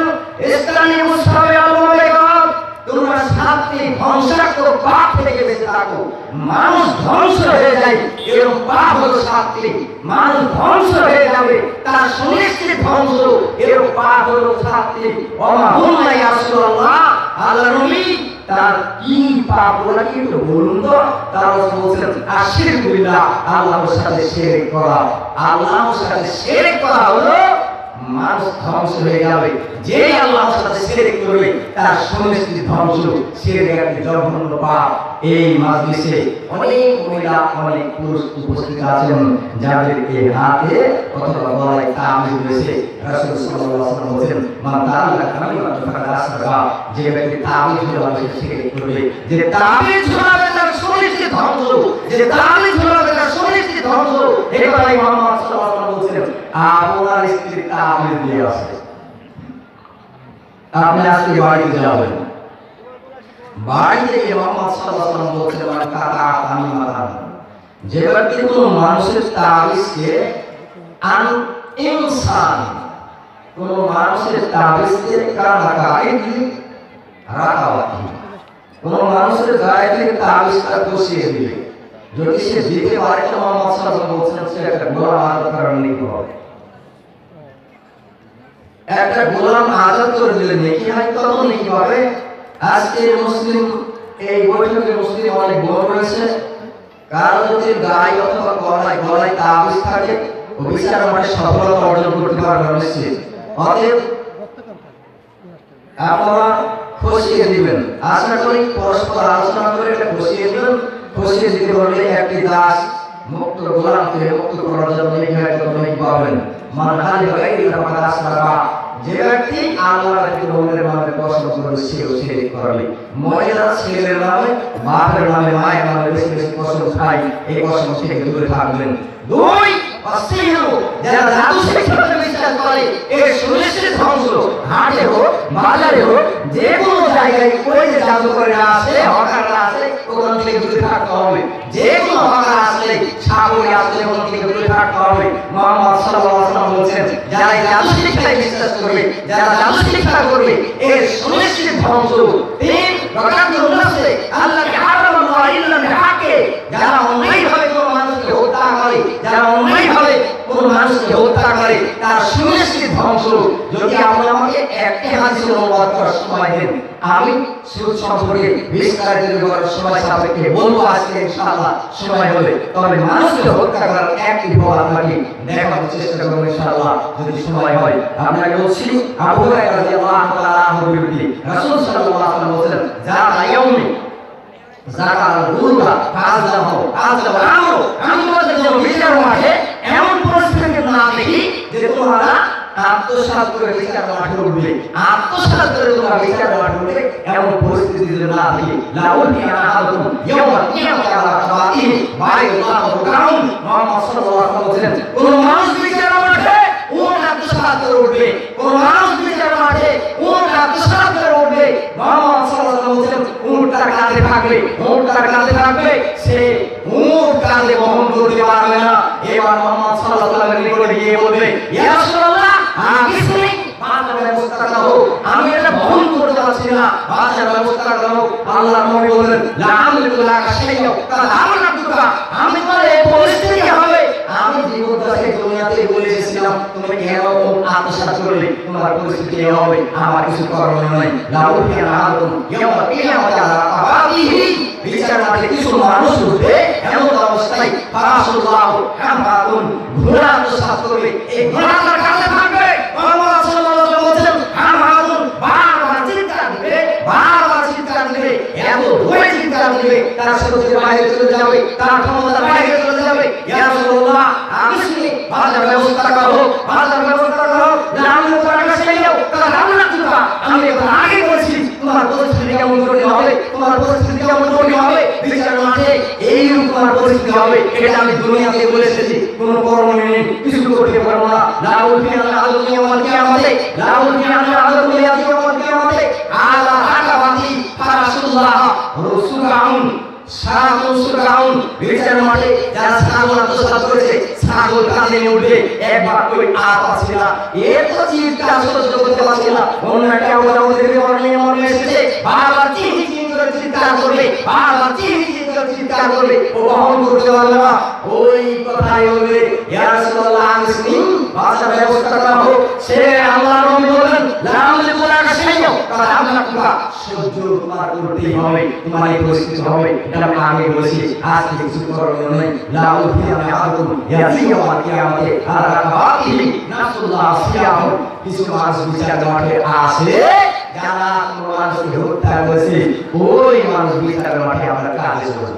ইসতানিবুস সাবিআল মুবিকাত, তোমরা 7টি ধ্বংসাত্মক পাপ থেকে বেঁচে থাকো। মানুষ ধ্বংস হয়ে যায়, এরকম পাপ হলো 7টি। মানুষ ধ্বংস হয়ে যাবে, তার সুনিশ্চিত ধ্বংস, এরকম পাপ হলো 7টি। ওমা হুন্না ইয়া রাসূলুল্লাহ, আল্লাহর নবী তার কি পাপ গুলো কি একটু বলুন তো? তারা বলছেন, আশিরকু বিল্লাহ, আল্লাহর সাথে শিরক করা। আল্লাহর সাথে শিরক করা হলো মানুষ ধ্বংস হয়ে যাবে। যে আল্লাহর সাথে শিরক করবে তার সুনিশ্চিত ধ্বংস। শিরক একটি জঘন্য পাপ। এই মাজলিসে অনেক মহিলা, অনেক পুরুষ উপস্থিত আছেন যাদের এই হাতে অথবা গলায় তাবিজ রয়েছে। রাসূল সাল্লাল্লাহু আলাইহি ওয়াসাল্লাম বলেছেন, মান তাআল্লাকা কালিমাতান ফাকাদ আশরাকা, যে ব্যক্তি তাবিজ ঝুলাবে সে শিরক করবে। যে তাবিজ ঝুলাবে তার সুনিশ্চিত ধ্বংস, যে তাবিজ ঝুলাবে তার সুনিশ্চিত ধ্বংস। এই কথাই মুহাম্মদ সাল্লাল্লাহু আলাইহি ওয়াসাল্লাম বলেছেন। আপনার স্ত্রী তাবিজ দিয়ে আছে, আপনি আজকে বাড়িতে যাবেন, বাড়িতে গিয়ে মুহাম্মদ সাল্লাল্লাহু আলাইহি ওয়াসাল্লাম বলছেন, মান কাতা তামিমাতান, যে ব্যক্তি কোনো মানুষের তাবিজকে আন ইনসান, কোন মানুষের তাবিজকে কানা কাইদি রাখাওয়াতি, কোন মানুষের গায়ে থেকে তাবিজটা বসিয়ে দিবে, যদি সে দিতে পারে তো মুহাম্মদ সাল্লাল্লাহু আলাইহি ওয়াসাল্লাম বলছেন সে একটা গোলাম আজাদ করার নেকি হবে। একটা গোলাম আজাদ করে দিলে নেকি হয়, তত নেকি হবে। আজকে মুসলিম, এই বৈঠকে মুসলিম অনেক বড় রয়েছে, কারো যদি গায়ে অথবা গলায় তাবিজ থাকে ও বিচার মাঠে সফলতা অর্জন করতে পারবে নিশ্চিত। অতএব আপনারা খসিয়ে দিবেন, আশা করি পরস্পর আলোচনা করে এটা খসিয়ে দিবেন। খসিয়ে দিতে পারলে একটি দাস মুক্ত গোলাম থেকে মুক্ত করার জন্য নেকি পাবেন। মান খালিকা গায়রা ফাকাদ আশরাকা, যে ব্যক্তি আল্লাহর রসুলের নামে কসম করে সেও শিরক করবে। মহিলা ছেলের নামে, বাপের নামে, মায়ের নামে বেশি বেশি কসম খায়, এই কসম থেকে দূরে থাকবেন। 2 অসিহু, যারা জাদু শিক্ষাতে বিশ্বাস করে এর সুনিশ্চিত ধ্বংস। হাটে হোক, বাজারে হোক, যে কোনো জায়গায় ওই যে জাদু করে আসে, হকাররা আসে, ওখান থেকে দূরে থাকতে হবে। যে কোনো হকার আসলে, ছাগল আসলে, ওখান থেকে দূরে থাকতে হবে। মুহাম্মদ সাল্লাল্লাহু আলাইহি ওয়াসাল্লাম বলেছেন, যারা জাদু শিক্ষায় বিশ্বাস করবে, যারা জাদু শিক্ষা করবে এর সুনিশ্চিত ধ্বংস। 3 রাকাতুন নাফসে আল্লাহকে হারামাল্লাহ ইল্লা বিহাক্কে, যারা অন্যায়ভাবে কোনো মানুষকে হত্যা করে, যারা অন্যায়ভাবে কোনো মানুষকে হত্যা করে তার সুনিশ্চিত ধ্বংস। যদি আপনি আমাকে একটি হাদিস অনুবাদ করার সময় দেন, আমি সুদ সম্পর্কে বিস্তারিত করার সময় সাপেক্ষে বলবো আজকে ইনশাআল্লাহ সময় হলে। তবে মানুষকে হত্যা করার একটি ফল আপনাকে দেখানোর চেষ্টা করব ইনশাআল্লাহ যদি সময় হয়। আপনাকে বলছি, আবু হুরায়রা রাদিয়াল্লাহু তাআলা আনহু বিরুদ্ধে রাসূল সাল্লাল্লাহু আলাইহি ওয়াসাল্লাম বলেছেন, যারা ইয়াউমি যাকাল গুরবা কাজলাহু আমরু, আমি তোমাদের জন্য বিচার মাঠে এমন পরিস্থিতি না দেখি যে তোমরা আত্মসাৎ করে বিচার মাঠে উঠবে, আত্মসাৎ করে তোমরা বিচার মাঠে উঠবে, এমন পরিস্থিতি যদি না দেখি লাউল কিয়ানা আলাইকুম ইয়াউমা কিয়ামাতি আলা কাবাতিহি বাইরাল্লাহু এমন আত্মসাৎ করলে তোমার পরিস্থিতি হবে আমার কিছু করণীয় নেই লাউ ফিয়া আদম ইয়াউমা কিয়ামাতি আলা আবাদিহি বিচার মাঠে কিছু মানুষ উঠবে এমন অবস্থায় ফারাসুল্লাহ হামাতুন ঘোড়া আত্মসাৎ করবে এই ঘোড়াটার কাছে থাকবে মুহাম্মদ সাল্লাল্লাহু আলাইহি ওয়াসাল্লাম বলেন হামাতুন বারবার চিৎকার দিবে বারবার চিৎকার দিবে এত ধরে চিৎকার দিবে তার শরীর বাইরে চলে যাবে তার ক্ষমতা বাইরে চলে যাবে ইয়া রাসূলুল্লাহ আমি শুনি বাজার ব্যবস্থা করো বাজার ব্যবস্থা করো রামনে করার কাছে যাও তারা রামনা দিবা আমি এখন আগে বলছি তোমার পরিস্থিতি কেমন করে হবে তোমার পরিস্থিতি কেমন করে হবে বিচার মাঠে এইরকম তোমার পরিস্থিতি হবে এটা আমি দুনিয়াতে বলে এসেছি কোনো করণীয় নেই কিছু করতে পারবো না লাউল ফিয়াল আযম ইয়াউমাল কিয়ামাতে লাউল ফিয়াল আযম ইয়াউমাল কিয়ামাতে আলা আকাবাতি ফারাসুল্লাহ রাসূলুন সারাউন বিচার মাঠে যারা ছাগল আত্মসাৎ করেছে ছাগল কাঁদে উঠে একবার কই আর পাচ্ছে না এত চিৎকার সহ্য করতে পারছে না অন্য কেউ আমাদের মনে এসেছে বারবার চিৎকার করে চিৎকার করবে বারবার চিৎকার করবে ও বহন করতে পারবে না ওই কথাই বলবে ইয়া রাসূলুল্লাহ আসনি বাজার ব্যবস্থা করা হোক সে আল্লাহর নবী বলেন লামলে কোরআন শাইয়ো তারা আপনারা সহ্য তোমার করতেই হবে তোমার এই পরিস্থিতি হবে এটা আমি বলেছি আজ কিছু করণীয় নেই লাউ ফিয়া আদম ইয়াউমাল কিয়ামাতে আলা কাবাতিহি নাসুল্লাহ সিয়াম কিছু মানুষ বিচার মাঠে আসে যারা মানুষকে হত্যা করেছে ওই মানুষ বিচার মাঠে আমরা কাজে করব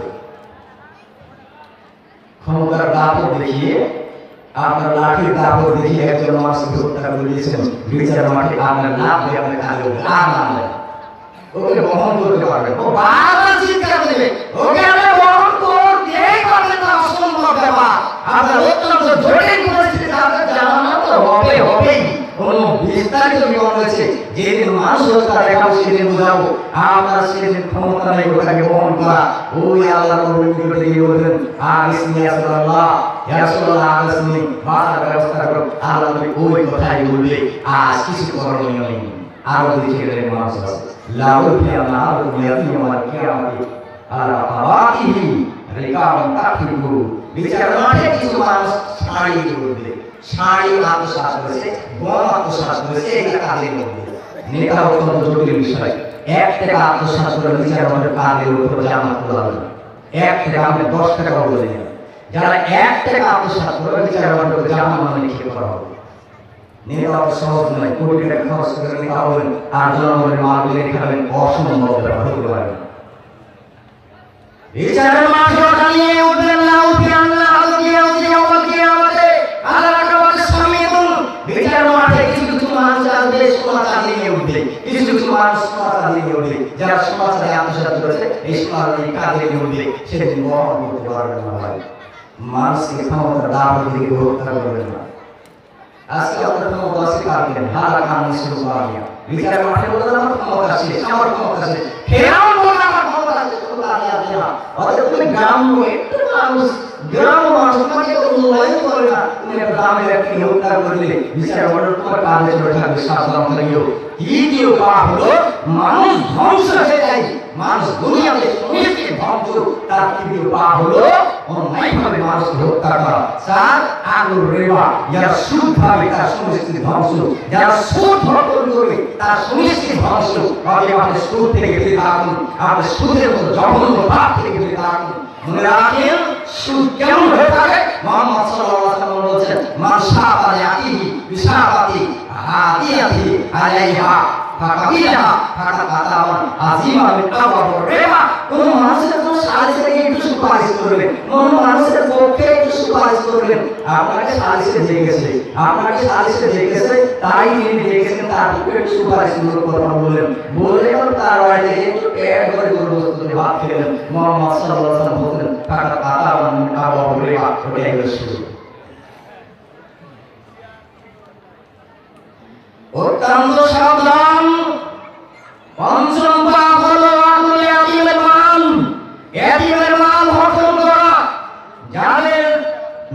ক্ষমতার দাপট দেখিয়ে আপনার লাঠির দাপট দেখিয়ে একজন মানুষকে হত্যা করে দিয়েছেন বিচার মাঠে আপনার লাভ দিয়ে আপনার কাজে আর না ওকে বহন করতে পারবে ও বারবার চিৎকার দেবে ওকে আমরা বহন করতেই পারবে না অসম্ভব ব্যাপার আপনার অত্যন্ত জটিল পরিস্থিতি আপনার জানা তো হবেই কোনো বিস্তারিত বিবরণ রয়েছে যেদিন মানুষ হত্যা দেখাবো সেদিন বুঝাবো আমরা সেদিন ক্ষমতা নেই ওটাকে বহন করা ওই আল্লাহর নবী দিয়ে বললেন ইসমি আল্লাহ ইয়াসুল্লাহ আলাইহি বাজার ব্যবস্থা করো আল্লাহ নবী ওই কথাই বলবে আজ কিছু করণীয় নেই আরো দেখে গেলেন মানুষ আছে লাউল ফিয়াল আযম ইয়াউমাল কিয়ামাতি আলা আবাদিহি রিকাম তাকফিরু বিচার মাঠে কিছু মানুষ শাড়ি পরবে শাড়ি আত্মসাৎ করেছে গম আত্মসাৎ করেছে এটা কাজের মধ্যে নেতা অত্যন্ত জটিল বিষয় এক টাকা আত্মসাৎ করে বিচার মাঠে কাজের উপর জামাত করা হবে এক টাকা আপনি 10 টাকা বলে দেন যারা এক টাকা আত্মসাৎ করে বিচার মাঠে জামাত মানে নিক্ষেপ করা হবে নেতা সহজ নয় কোটি টাকা খরচ করে নেতা হবেন আর জনগণের মালগুলো খাবেন অসম্ভব ব্যাপার হতে পারে না বিচারের মাঠে নিয়ে উঠলেন লাউ ফিয়াল আযম ইয়াউমাল কিয়ামাতে আলা কাবাতি সামিয়ুন বিচার মাঠে কিছু মানুষ আসবে সমাচার নিয়ে উঠবে কিছু মানুষ সমাচার নিয়ে উঠবে যারা সমাচারে আত্মসাৎ করেছে এই সমাচারে কাজে নিয়ে উঠবে সেদিন বহন করতে পারবে না ভাই মানুষকে ক্ষমতা দাবি দিয়ে হত্যা করবেন না আজকে আপনার ক্ষমতা আছে কারণে হারা কারণে শুরু করা বিচারের মাঠে বলতে আমার ক্ষমতা আছে আমার ক্ষমতা আছে ফেরাউন বলে আমার ক্ষমতা আছে অথচ তুমি গ্রাম্য একটু মানুষ তোমাকে উন্নয়ন করে না তুমি একটা গ্রামের একটি হত্যা করলে বিচার অর্ডার তোমার কাজে চলে থাকবে সাবধান হইও দ্বিতীয় পাপ হলো মানুষ ধ্বংস হয়ে যায় মানুষ দুনিয়াতে সমস্ত ধ্বংস তার তৃতীয় পাপ হলো অন্যায়ভাবে মানুষকে হত্যা করা চার আগুন রেবা যারা সুদ ভাবে তার সমস্ত ধ্বংস যারা সুদ ভক্ষণ করবে তার সমস্ত ধ্বংস আমাদের সুদ থেকে ফিরে থাকুন আমাদের সুদের মতো জঘন্য পাপ থেকে ফিরে থাকুন মনে রাখেন সুদ কেমন হয়ে থাকে মুহাম্মদ সাল্লাল্লাহু আলাইহি ওয়াসাল্লাম বলেছেন মান শাআবা ইয়াতিহি বিশাআতি হাদিয়াতি আলাইহা ফাকাবিলাহা ফাকাতামান আযীমা মিন আওয়ার রেবা কোন মানুষের জন্য সালিস থেকে একটু সুপারিশ করবেন কোন মানুষের পক্ষে একটু সুপারিশ করবেন আপনাকে সালিসে দেখেছে তাই তিনি দেখেছেন তার পক্ষে সুপারিশ কথা বললেন বলে তার বাড়িতে একটু পেট করে গরুবস্তু ভাত খেলেন মুহাম্মদ সাল্লাল্লাহু আলাইহি ওয়াসাল্লাম বলেন ফাকাতামান মিন আওয়ার রেবা ওটাই হলো শুরু অত্যন্ত সাবধান পঞ্চম পাপ হলো আকুল ইয়াতিমের মাল হরণ করা যাদের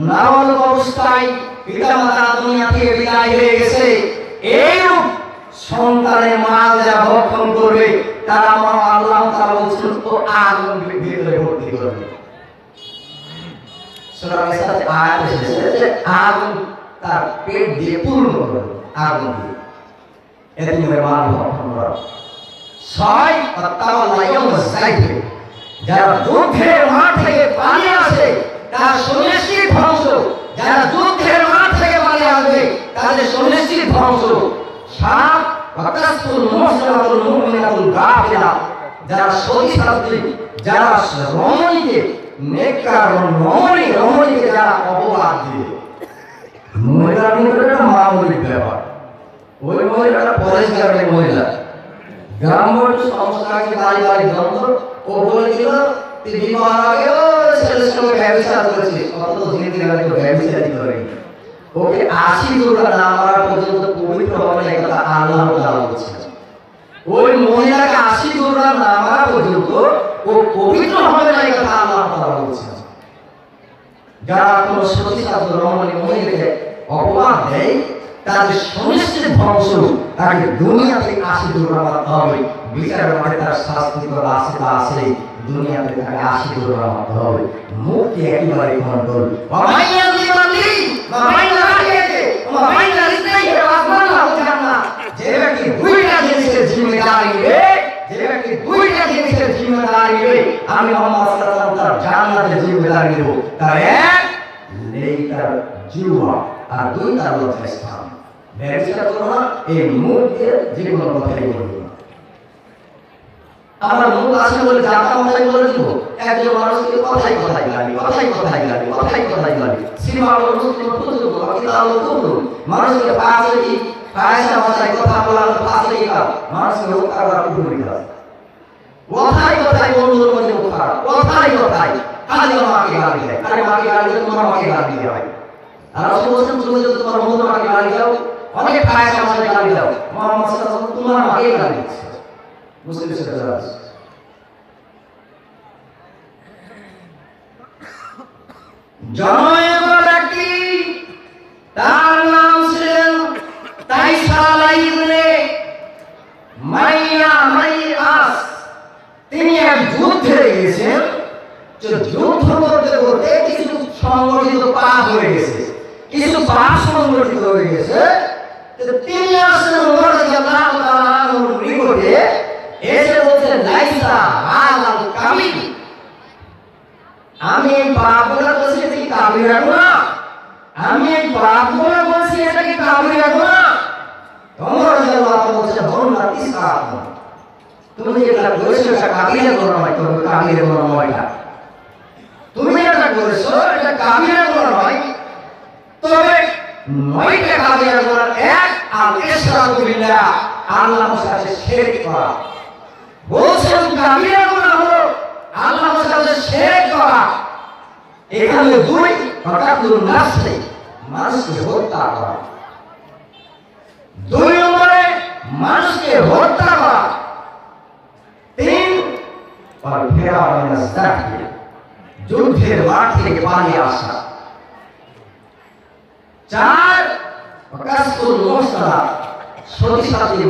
নাবালক অবস্থায় পিতামাতা দুনিয়া থেকে বিদায় হয়ে গেছে এইরূপ সন্তানের মাল যারা ভক্ষণ করবে তারা আল্লাহ তাআলা বলেছেন ও আগুন ভিতরে ভর্তি করবে সূরা নিসাতে আয়াত এসেছে আগুন তার পেট দিয়ে পূর্ণ করো আগুন দিয়ে। এতিমের মাল ভক্ষণ করো। 6 যারা যুদ্ধের মাঠ থেকে পালিয়ে আসে তার সুনিশ্চিত ধ্বংস। যারা যুদ্ধের মাঠ থেকে পালিয়ে আসবে তাদের সুনিশ্চিত ধ্বংস। 7 যারা সতী যারা রমণীকে নেককার রমণীকে যারা অপবাদ দিয়ে। মহিলা মামুলিক ব্যাপার। ওই মহিলাটা পরিষ্কারের মহিলা, গ্রামের সংস্কারকে বাড়ি বাড়ি দ্বন্দ্ব। ও বলেছিল তুই বিবাহ আগে ছেলের সঙ্গে ব্যবসা করেছে, কত ধীরে ধীরে ব্যবসায়ী করে ওকে 80 দুর্গা না মারা পর্যন্ত পবিত্র হবে না, কথা আল্লাহ তাআলা বলছেন। ওই মহিলাকে 80 দুর্গা না মারা পর্যন্ত ও পবিত্র হবে না, কথা আল্লাহ তাআলা বলছেন। যারা কোন সতী সাধু রমণী মহিলাকে অপবাদ দেয় তাদের সুনিশ্চিত ধ্বংস। তাকে দুনিয়াতে 80 দুর্গা মারতে হবে, বিচারের মাঠে তার শাস্তি করা আছে তা আছে। দুনিয়াতে তাকে 80 দুর্গা মারতে হবে। মুক্তি একেবারে কন্ট্রোল। যে ব্যক্তি দুইটা জিনিসের জিম্মেদারি নেবে, যে ব্যক্তি দুইটা জিনিসের জিম্মেদারি নেবে, আমি মুহাম্মদ সাল্লাল্লাহু আলাইহি ওয়াসাল্লাম তার জান্নাতের জিম্মেদারি নেব। তার এক নেই তার জিহ্বা, আর 2 তার লজ্জাস্থান। ব্যবসা করো না, এই মুখ দিয়ে যে কোনো কথাই বলবো না। আমার মুখ আছে বলে জানতাম তাই বলে দিব। একজন মানুষকে কথাই গালি সিনেমা বলবো, মানুষকে পাশে কি পয়সা ভাষায় কথা বলার পাশে কি মানুষকে হত্যা করার উপরে কথাই বন্ধুর মধ্যে কথাই কাজে মাকে গালি দেয়। আরে মাকে গালি দেয়, তোমার মাকে গালি দেওয়া হয়। আর রাসূল বলেছেন তুমি যদি তোমার বন্ধুর মাকে গালি দাও, অনেক পয়সা ভাষায় গালি দাও, মুহাম্মদ সাল্লাল্লাহু আলাইহি ওয়াসাল্লাম তোমার মাকে গালি দিচ্ছে। মুসলিম শরীফে আছে। জনৈক ব্যক্তি, তার নাম ছিলেন তাইসালা ইবনে মাইয়াস। তিনি এক যুদ্ধে গিয়েছেন। যুদ্ধ করতে করতে কিছু সংগঠিত পাপ হয়ে গেছে, কিছু পাপ সংগঠিত হয়ে গেছে। তিনি আসলে ওমর রাদিয়াল্লাহু তাআলা আনহুর নিকটে এসে বলছেন, লাইসা হাযাল কাবির, আমি এই পাপগুলো বলছি এটা কি কাবিরা গুনাহ? আমি এই পাপগুলো বলছি এটা কি কাবিরা গুনাহ? ওমর রাদিয়াল্লাহু তাআলা বলছেন, বলনা ইসরাফ, তুমি যেটা করেছো এটা কাবিরা গুনাহ নয়, তবে কাবিরা গুনাহ নয়। তুমি এটা করেছো এটা কাবিরা গুনাহ নয়, তবে 9টা কাবিরা গুনাহ। এক আল ইশরাকু বিল্লাহ, আল্লাহর সাথে শিরক করা। বলছেন কাবিরা গুনাহ হলো আল্লাহর সাথে শিরক করা। এখানে 2 কাতাতুন নাফসি, মানুষকে হত্যা করা। 2 নম্বরে মানুষকে হত্যা করা। 3 আর যুদ্ধের মাঠ থেকে পালিয়ে আসা। 4 কাসতুল মুসতারা, সতী সাথী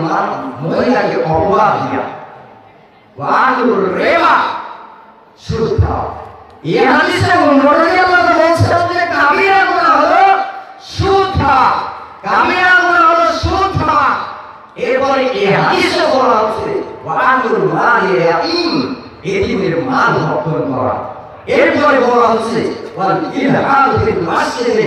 মহিলাকে অপবাদ দেওয়া। ওয়াকুর রিবা, সুদ খাওয়া। এই হাদিসে ওমর রাদিয়াল্লাহু তাআলা বলছেন যে কাবিরা গুনাহ হলো সুদ খাওয়া, কাবিরা গুনাহ হলো সুদ খাওয়া। এরপরে এই হাদিসে বলা হচ্ছে ওয়াকুল মালিল ইয়াতীম, এতিমের মাল ভক্ষণ করা। এরপরে বলা হচ্ছে ওয়াল ইলহাল ফিল মসজিদে,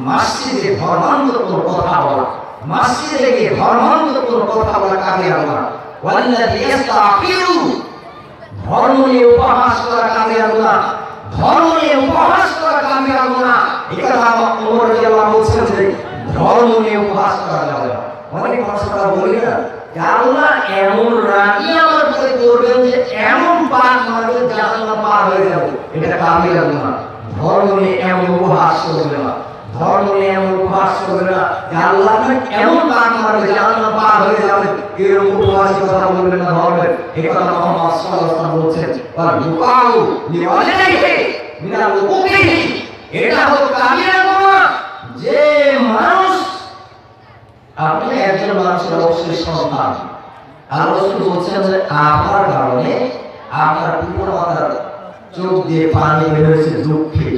মসজিদে ধর্মান্তর কোনো কথা বলা, মসজিদে গিয়ে ধর্মান্তর কোনো কথা বলা কাবিরা গুনাহ। ওয়াল্লাযী ইস্তাগফিরু, ধর্ম নিয়ে উপহাস করা কাবিরা গুনাহ, ধর্ম নিয়ে উপহাস করা কাবিরা গুনাহ। এই কথা ওমর রাদিয়াল্লাহু বলছেন যে ধর্ম নিয়ে উপহাস করা যাবে না। অনেক ভাষা বলি না যে আল্লাহ এমন রাগী আমার প্রতি করবেন যে এমন পাপ মারবে জাহান্নাম পার হয়ে যাবে, এটা কাবিরা গুনাহ। ধর্ম নিয়ে এমন উপহাস করবে না, ধর্ম নিয়ে এমন উপহাস করবে না যে আল্লাহ এমন পাপ মারবে জাহান্নাম পার হয়ে যাবে, এরকম উপহাসের কথা বলবেন না ধর্মের। এই কথা মুহাম্মদ সাল্লাল্লাহু আলাইহি ওয়াসাল্লাম বলছেন, ওয়া দুআউ লিওয়ালিদাইহি মিনাল উকুকিহি, এটা হলো কাবিরা গুনাহ। যে মানুষ, আপনি একজন মানুষের অবশ্যই সন্তান, আর রাসূল বলছেন যে আপনার কারণে আপনার পিতামাতার চোখ দিয়ে পানি বের হয়েছে দুঃখে,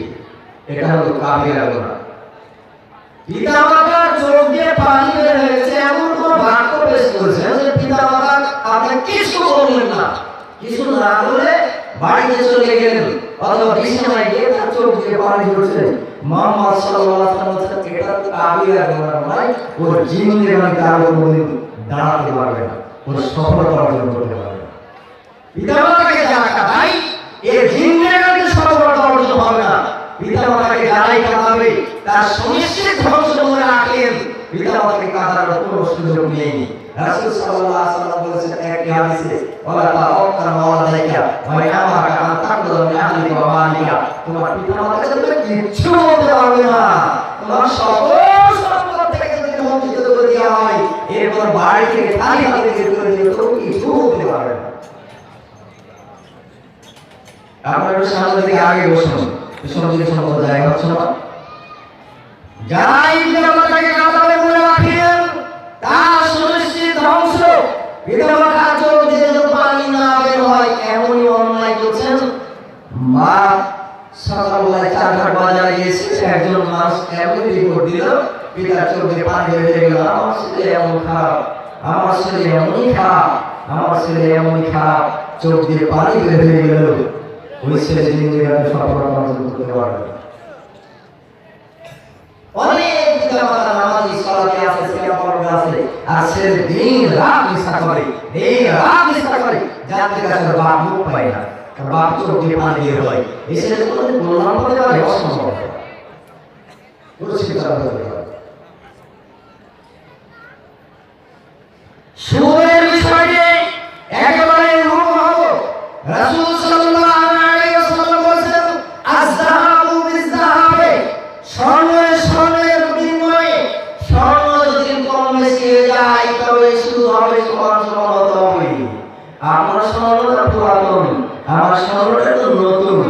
এটা হলো কাবিরা গুনাহ। পিতামাতার চোখ দিয়ে পানি বের হয়েছে এমন কোন বাক্য পেশ করেছেন যে পিতামাতা আপনি কিছু বললেন না, কিছু না বলে বাড়িতে চলে গেলেন অথবা বিছানায় গিয়ে তার চোখ দিয়ে পানি ঝরছে। মুহাম্মদ সাল্লাল্লাহু আলাইহি ওয়াসাল্লাম বলেছেন এটা কাবিরা গুনাহ নয়, ওর জিন্দেগানি তার কোনদিন দাঁড়াতে পারবে না, ওর সফলতা অর্জন করতে পারবে না। পিতামাতাকে যারা কাঁদায় এর জিন্দেগানিতে সফলতা অর্জন হবে না। পিতামাতাকে যারাই কাঁদাবে তার সুনিশ্চিত ধ্বংস মনে রাখেন। পিতামাতাকে কাঁদানোর কোনো সুযোগ নেই। রাসূল সাল্লাল্লাহু আলাইহি ওয়াসাল্লাম বলেছেন এক হাদিসে ওয়ালা তাওয়াক্কাল মাওলাইকা ওয়া আমাকা আন তাকদুর মিন আহলিকা ওয়া মালিকা, তোমার পিতামাতাকে তুমি কিচ্ছু বলতে পারবে না, তোমার সকল সম্পদ থেকে যদি বঞ্চিত করে দেওয়া হয় এরপর বাড়ি থেকে খালি হাতে বের করে দিলে তুমি কিছু বলতে পারবে না। আপনারা সামনে থেকে আগে বসুন, সঙ্গে সঙ্গে জায়গা হচ্ছে না। যারাই পিতামাতাকে কাঁদাবে মনে রাখেন তার সুনিশ্চিত ধ্বংস। পিতামাতার চোখ দিয়ে যদি পানি না বের হয় এমনই অন্যায় করছেন। মা সকালবেলায় চারঘাট বাজারে গিয়েছে, একজন মানুষ এমন রিপোর্ট দিল পিতার চোখ দিয়ে পানি বের হয়ে গেল, আমার ছেলে এমন খারাপ, আমার ছেলে এমনই খারাপ, আমার ছেলে এমনই খারাপ, চোখ দিয়ে পানি বের হয়ে গেল। ওই ছেলে জিন্দেগানিতে সফলতা অর্জন করতে পারবে। অনেক পিতামাতা নামাজি সালাতে আছে, সিয়াম পড়ে আছে, আর ছেলে দিন রাত মিথ্যা করে, দিন রাত মিথ্যা করে, যাতে কাছে বাপ মুখ পায় না, কারণ বাপ চোখ দিয়ে পানি বের হয়। এই ছেলে কোনোদিন কল্যাণ করতে পারে? অসম্ভব। সুরের বিষয়ে একেবারে রূঢ় হব। রাসূল সাল্লাল্লাহু আলাইহি ওয়াসাল্লাম বলেছেন আয-যাহাবু বিয-যাহাবে, স্বর্ণের স্বর্ণের বিনিময়ে স্বর্ণ যদি কম বেশি হয়ে যায় তবে শুধু হবে সমান সমান হতে হবে। আমার স্বর্ণটা পুরাতন, আমার স্বর্ণটা তো নতুন,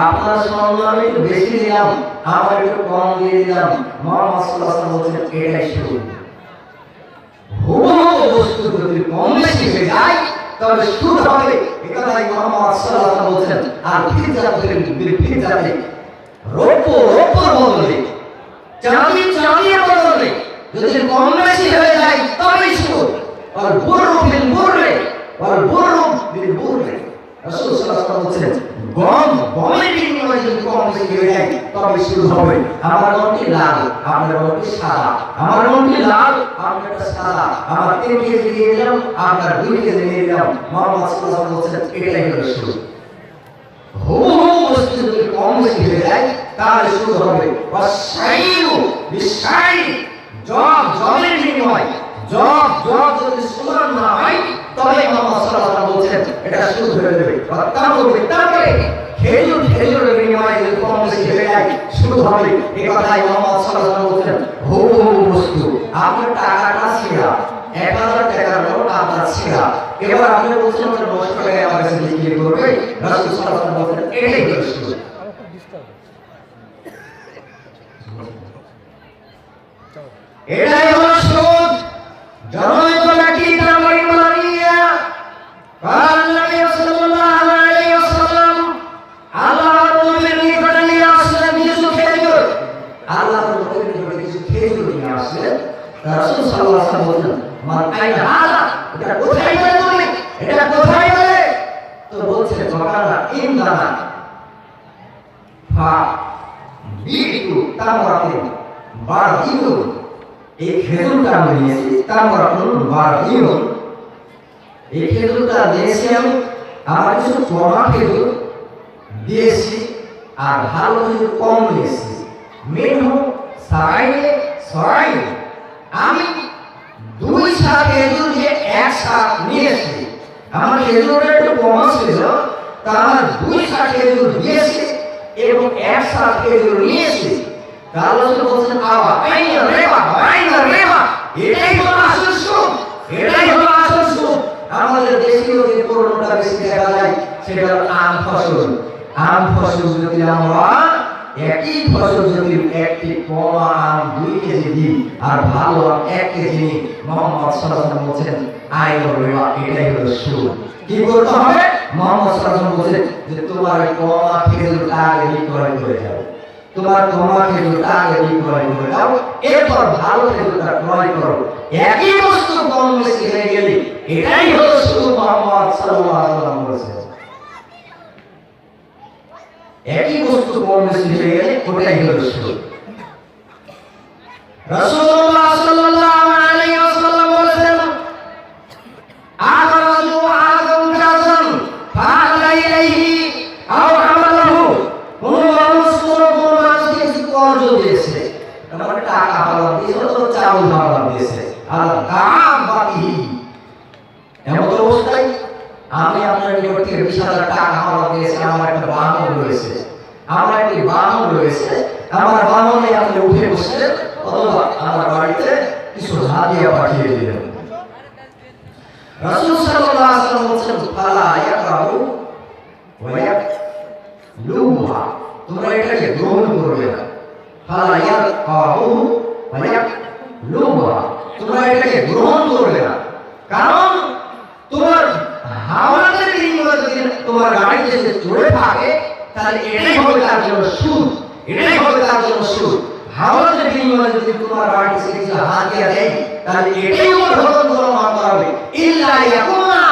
আপনার স্বর্ণ আমি একটু বেশি দিলাম, আমার একটু কম দিয়ে দিলাম, মুহাম্মদ সাল্লাল্লাহু আলাইহি ওয়াসাল্লাম বলেছেন এটাই সুদ। হুবহু বস্তু যদি কম বেশি হয়ে যায় তবে সুদ হবে, এটাই মুহাম্মদ সাল্লাল্লাহু আলাইহি ওয়াসাল্লাম বলেছেন। আর ফিতরাতে রৌপ্য রৌপ্যর বদলে, চাঁদি চাঁদির বদলে যদি কম বেশি হয়ে যায় তবে সুদ। আর বুররু বিল বুররি ওয়াল বুররু বিল বুররি, রাসূল সাল্লাল্লাহু আলাইহি ওয়াসাল্লাম বলেছেন গমের বিনিময়ে যদি কম বেশি হয়ে যায় তবে সুদ হবে। আমার গমটি লাল, আপনার গমটি সাদা, আমার গমটি লাল, আপনার সাদা, আমার 3 কেজি দিয়ে দিলাম, আপনার 2 কেজি দিয়ে দিলাম, মুহাম্মদ সাল্লাল্লাহু আলাইহি ওয়াসাল্লাম বলেছেন এটাই হলো সুদ। হুবহু বস্তু যদি কম বেশি হয়ে যায় তাহলে সুদ হবে। ওয়াসাইয়ু বিসাই, জব জবের বিনিময়, জব যদি সমান না হয় তবে মুহাম্মদ সাল্লাল্লাহু আলাইহি ওয়াসাল্লাম বলেছেন এটা সুদ হয়ে যাবে। তারপরে খেজুরের বিনিময়ে যদি কম বেশি হয়ে যায় সুদ হবে। এই কথাই মুহাম্মদ সাল্লাল্লাহু আলাইহি ওয়াসাল্লাম বলেছেন হুবহু বস্তু, আপনার টাকাটা ছিঁড়া, 1000 টাকার নোট আপনার ছিঁড়া, এবার আপনি বলছেন ওটা 900 টাকায় আমার কাছে বিক্রি করবে, রাসূল সাল্লাল্লাহু আলাইহি ওয়াসাল্লাম বলেছেন এটাই হলো সুদ। এটাই হলো সুদ। জনৈক ব্যক্তি তার বাড়ি মারিয়া নবী সাল্লাল্লাহু আলাইহি ওয়াসাল্লাম আল্লাহর নবীর নিকটে নিয়ে আসলেন কিছু খেজুর। আল্লাহর নবীর নিকটে কিছু খেজুর নিয়ে আসলেন। রাসূল সাল্লাল্লাহু আলাইহি ওয়াসাল্লাম বলেন মান আইনা হাযা, এটা কোথায় পেলে তুমি, এটা কোথায় পেলে? তো বলছে দোকানা ইনদানা ফা বিটু তামরাতিন বারদিনু, এই খেজুরটা আমি নিয়েছি, তামরাতুন বারদিনু, এই খেজুরটা দিয়েছি আমি, আমার কিছু কমা খেজুর দিয়েছি আর ভালো খেজুর কম দিয়েছি। মেনু সারাইলে সরাই, আমি 2 ছা খেজুর দিয়ে 1 ছা নিয়েছি। আমার খেজুরটা একটু কম ছিল, তা আমার 2 ছা খেজুর দিয়েছি এবং 1 ছা খেজুর নিয়েছি। তাহলে বলছেন আওয়া আইনা রেবা, আইনা রেবা, এটাই হলো আসল সুদ, এটাই হলো আসল সুদ। আমাদের দেশীয় যে পণ্যটা বেশি দেখা যায় সেটা হলো আম ফসল। আম ফসল যদি আমরা একই ফসল যদি একটি কমা আম 2 কেজি দিই আর ভালো আম 1 কেজি নিই, মুহাম্মদ সাল্লাল্লাহু আলাইহি ওয়াসাল্লাম বলেছেন আইনা রেবা, এটাই হলো সুদ। কি করতে হবে? মুহাম্মদ সাল্লাল্লাহু আলাইহি ওয়াসাল্লাম বলেছেন যে তোমার কমা খেজুরটা আগে বিক্রয় করে যাও, তোমার ক্ষমা খেজুরটা আগে বিক্রয় করে দাও, এরপর ভালো খেজুরটা ক্রয় করো। একই বস্তু কম বেশি হয়ে গেলে এটাই হলো শুধু মুহাম্মদ সাল্লাল্লাহু আলাইহি ওয়াসাল্লাম বলেছেন। একই বস্তু কম বেশি হয়ে গেলে ওটাই হলো শুধু। রাসূলুল্লাহ সাল্লাল্লাহু আলাইহি ওয়াসাল্লাম বলেছেন, আগারাজু আদম কাযান ফাআলা ইলাইহি আও আমালাহু। কোন মানুষ কিছু কর্জ দিয়েছে, মানে টাকা হাওলা দিয়েছে, তো চাউল হাওলা দিয়েছে, আর দাম বাকি এমন অবস্থায় আমি আপনার নিকট থেকে 20,000 টাকা হাওলা দিয়েছি, আমার একটা বাহন রয়েছে, আমার একটি বাহন রয়েছে, আমার বাহনে আপনি উঠে বসলেন অথবা আমার বাড়িতে কিছু হাদিয়া পাঠিয়ে দিলেন। রাসূল সাল্লাল্লাহু আলাইহি ওয়াসাল্লাম বলেছেন, ফালা ইয়াকরাহু ওয়া ইয়াকলুহা, তোমরা এটাকে গ্রহণ করবে না। ফালা ইয়াকরাহু ওয়া ইয়াকলুহা, তোমরা এটাকে গ্রহণ করবে না, কারণ তোমার হাওলাতের বিনিময়ে যদি তোমার গাড়িতে যে চড়ে থাকে তাহলে এটাই হবে তার জন্য সুদ, এটাই হবে তার জন্য সুদ। হাওলাতের বিনিময়ে যদি তোমার গাড়িতে কিছু হাদিয়া দেয় তাহলে এটাই হবে গ্রহণ করা হবে। ইল্লা ইয়াকুনা,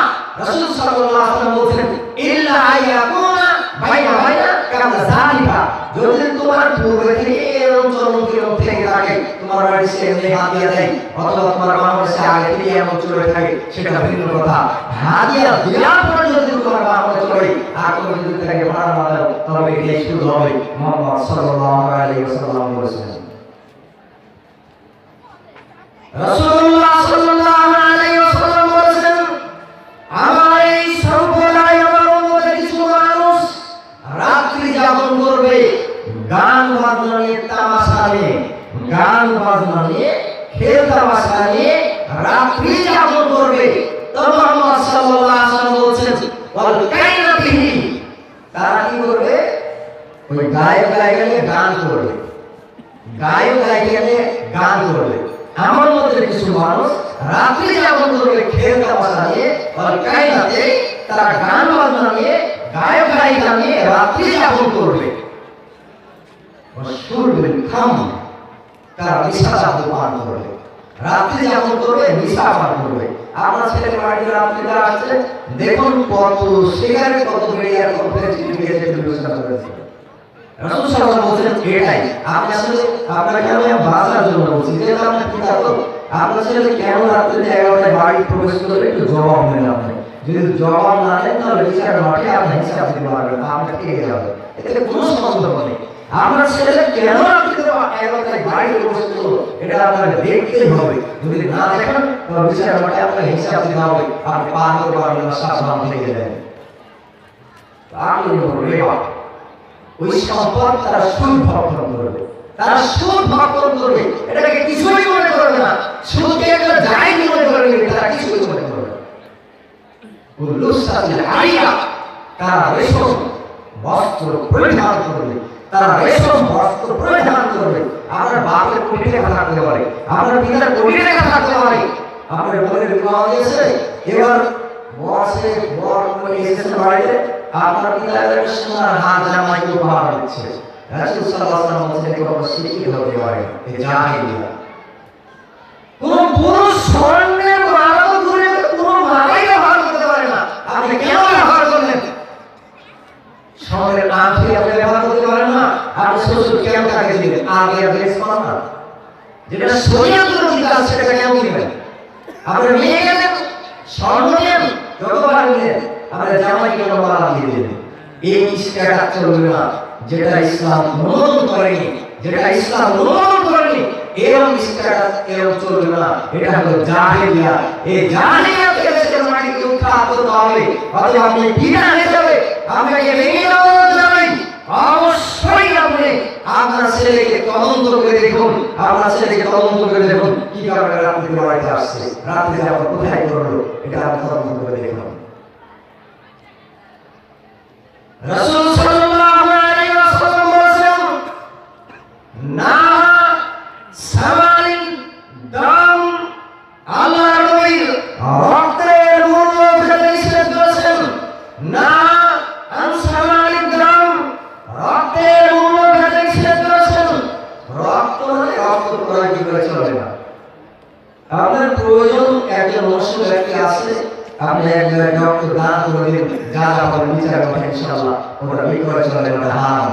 রাসূল সাল্লাল্লাহু আলাইহি ওয়াসাল্লাম বলেন, ইল্লা ইয়াকুনা বাইনা বাইনা কামা যালিকা, যদি তোমার পূর্বে থেকে এরকম চলন কিরকম থেকে থাকে, তোমার বাড়িতে এমনি হাদিয়া দেয় অথবা তোমার বাংলাদেশে আগে থেকে এমন চলে থাকে, সেটা ভিন্ন কথা। হাদিয়া দেওয়ার পর যদি তোমার বাংলাদেশে চলে আর তুমি যদি তাকে ভাড়া না দাও তবে এটাই শুরু হবে। মুহাম্মদ সাল্লাল্লাহু আলাইহি ওয়াসাল্লাম বলেছেন। রাসূলুল্লাহ সাল্লাল্লাহু আলাইহি ওয়াসাল্লাম বলেছেন, আমার এই সম্প্রদায় আমার উম্মতের কিছু মানুষ রাত্রি যাপন করবে গান বাজনা নিয়ে, তামাশা নিয়ে, গান বাজনা নিয়ে, খেল তামাশা নিয়ে রাত্রি যাপন করবে। তবে মুহাম্মদ সাল্লাল্লাহু আলাইহি ওয়াসাল্লাম বলেছেন, ওয়াল কাইনা বিহি, তারা কি করবে? ওই গায়ক গায়িকা গান করবে, গায়ক গায়িকা গান করবে। আমার মধ্যে কিছু মানুষ রাত্রি যাপন করবে খেল তামাশা নিয়ে, ওয়াল কাইনাতে, তারা গান বাজনা নিয়ে, গায়ক গায়িকা নিয়ে রাত্রি যাপন করবে। শুরবিল খাম, তারা নিশা পান করবে, রাত্রি যাপন করবে, নিশা পান করবে। আমরা ছেলে বাড়ি রাত্রি যারা আছে দেখুন কত সিগারেট, কত বিড়িয়ার, কত ফেসবুকে বিবেচনা করেছে। রাসূল সাল্লাল্লাহু আলাইহি ওয়াসাল্লাম এটাই আমি আসলে আপনাকে আমি বাজার জন্য বলছি যে আপনি কি জানো আপনার ছেলে কেন রাত্রি 11টায় বাড়ি প্রবেশ করবে, একটু জবাব নেন। আপনি যদি জবাব না দেন তাহলে বিচার মাঠে আপনি হিসাব দিতে পারবেন, আপনি কে যাবে, এতে কোনো সম্পর্ক নেই। আপনার ছেলে কেন রাত্রি 11টায় বাড়ি প্রবেশ করলো এটা আপনাকে দেখতেই হবে, যদি না দেখেন তাহলে বিচার মাঠে আপনাকে হিসাব দিতে হবে, আপনি পার করতে পারবেন না, সাবধান থেকে যাবেন। আপনি রেবা ওই সম্পদ তারা সুদ ভক্ষণ করবে, তারা সুদ ভক্ষণ করবে, এটাকে কিছুই মনে করবে না, সুদকে একটা জায়গ মনে করবে, তারা কিছুই মনে করবে না। উল্লুসাতিল আরিয়া, তারা রেশম বস্ত্র পরিধান করবে, তারা রেশম বস্ত্র পরিধান করবে। আপনার বাপের কোটি টাকা থাকতে পারে, আপনার পিতার কোটি টাকা থাকতে পারে, আপনার বোনের বিবাহ হয়েছে, এবার বসে বর করে এসেছে বাড়িতে, আপনার পিতার সোনার হাত জামাই উপহার দিচ্ছে। রাসূল সাল্লাল্লাহু আলাইহি ওয়াসাল্লাম বলেছেন এটা শিরকি হতে পারে, এই জাহেলিয়া। কোন পুরুষ স্বর্ণের মালা ধরে কোন মালাই ব্যবহার করতে পারে না, আপনি কেন ব্যবহার করলেন? স্বর্ণের আংটি আপনি ব্যবহার করতে পারেন না, আপনি শ্বশুর কেন তাকে দিবেন? আগে ড্রেস পান না, যেটা শরীয়তের অধিকার সেটা কেন দিবেন? আপনি মেয়ে গেলেন স্বর্ণ দেন, যতবার দিলেন আপনার জামাইকে মালা দিয়ে দিলেন। এই স্ট্যাটাস চলবে না, যেটা ইসলাম অনুমোদন করেনি, যেটা ইসলাম অনুমোদন করেনি এরকম স্ট্যাটাস এরকম চলবে না, এটা হলো জাহেলিয়া। এই জাহেলিয়া থেকে দেশের মাটিকে উৎখাত করতে হবে, অথবা আপনি বিনা হিসাবে আপনাকে ভেঙে দেওয়া যাবে। অবশ্যই আপনি আপনার ছেলেকে তদন্ত করে দেখুন, আপনার ছেলেকে তদন্ত করে দেখুন কি কারণে রাত্রি বাড়িতে আসছে, রাত্রি আবার কোথায় করলো, এটা আপনি তদন্ত করে দেখুন। রাসূল সাল্লাল্লাহু আলাইহি ওয়াসাল্লাম বলেছেন, না সামালিন দাম, আল্লাহর নবী রক্তের মূল্য ফেলে নিষেধ করেছেন। না আনসামালিন দাম, রক্তের মূল্য ফেলে নিষেধ করেছেন। চলে না। আপনার প্রয়োজন একজন মনুষ্য ব্যক্তি আছে, আপনি একজন রক্ত দান করে দিন, যা যা পাবেন বিচার করেন ইনশাআল্লাহ, ওটা বিক্রয় চলে, ওটা হারাম।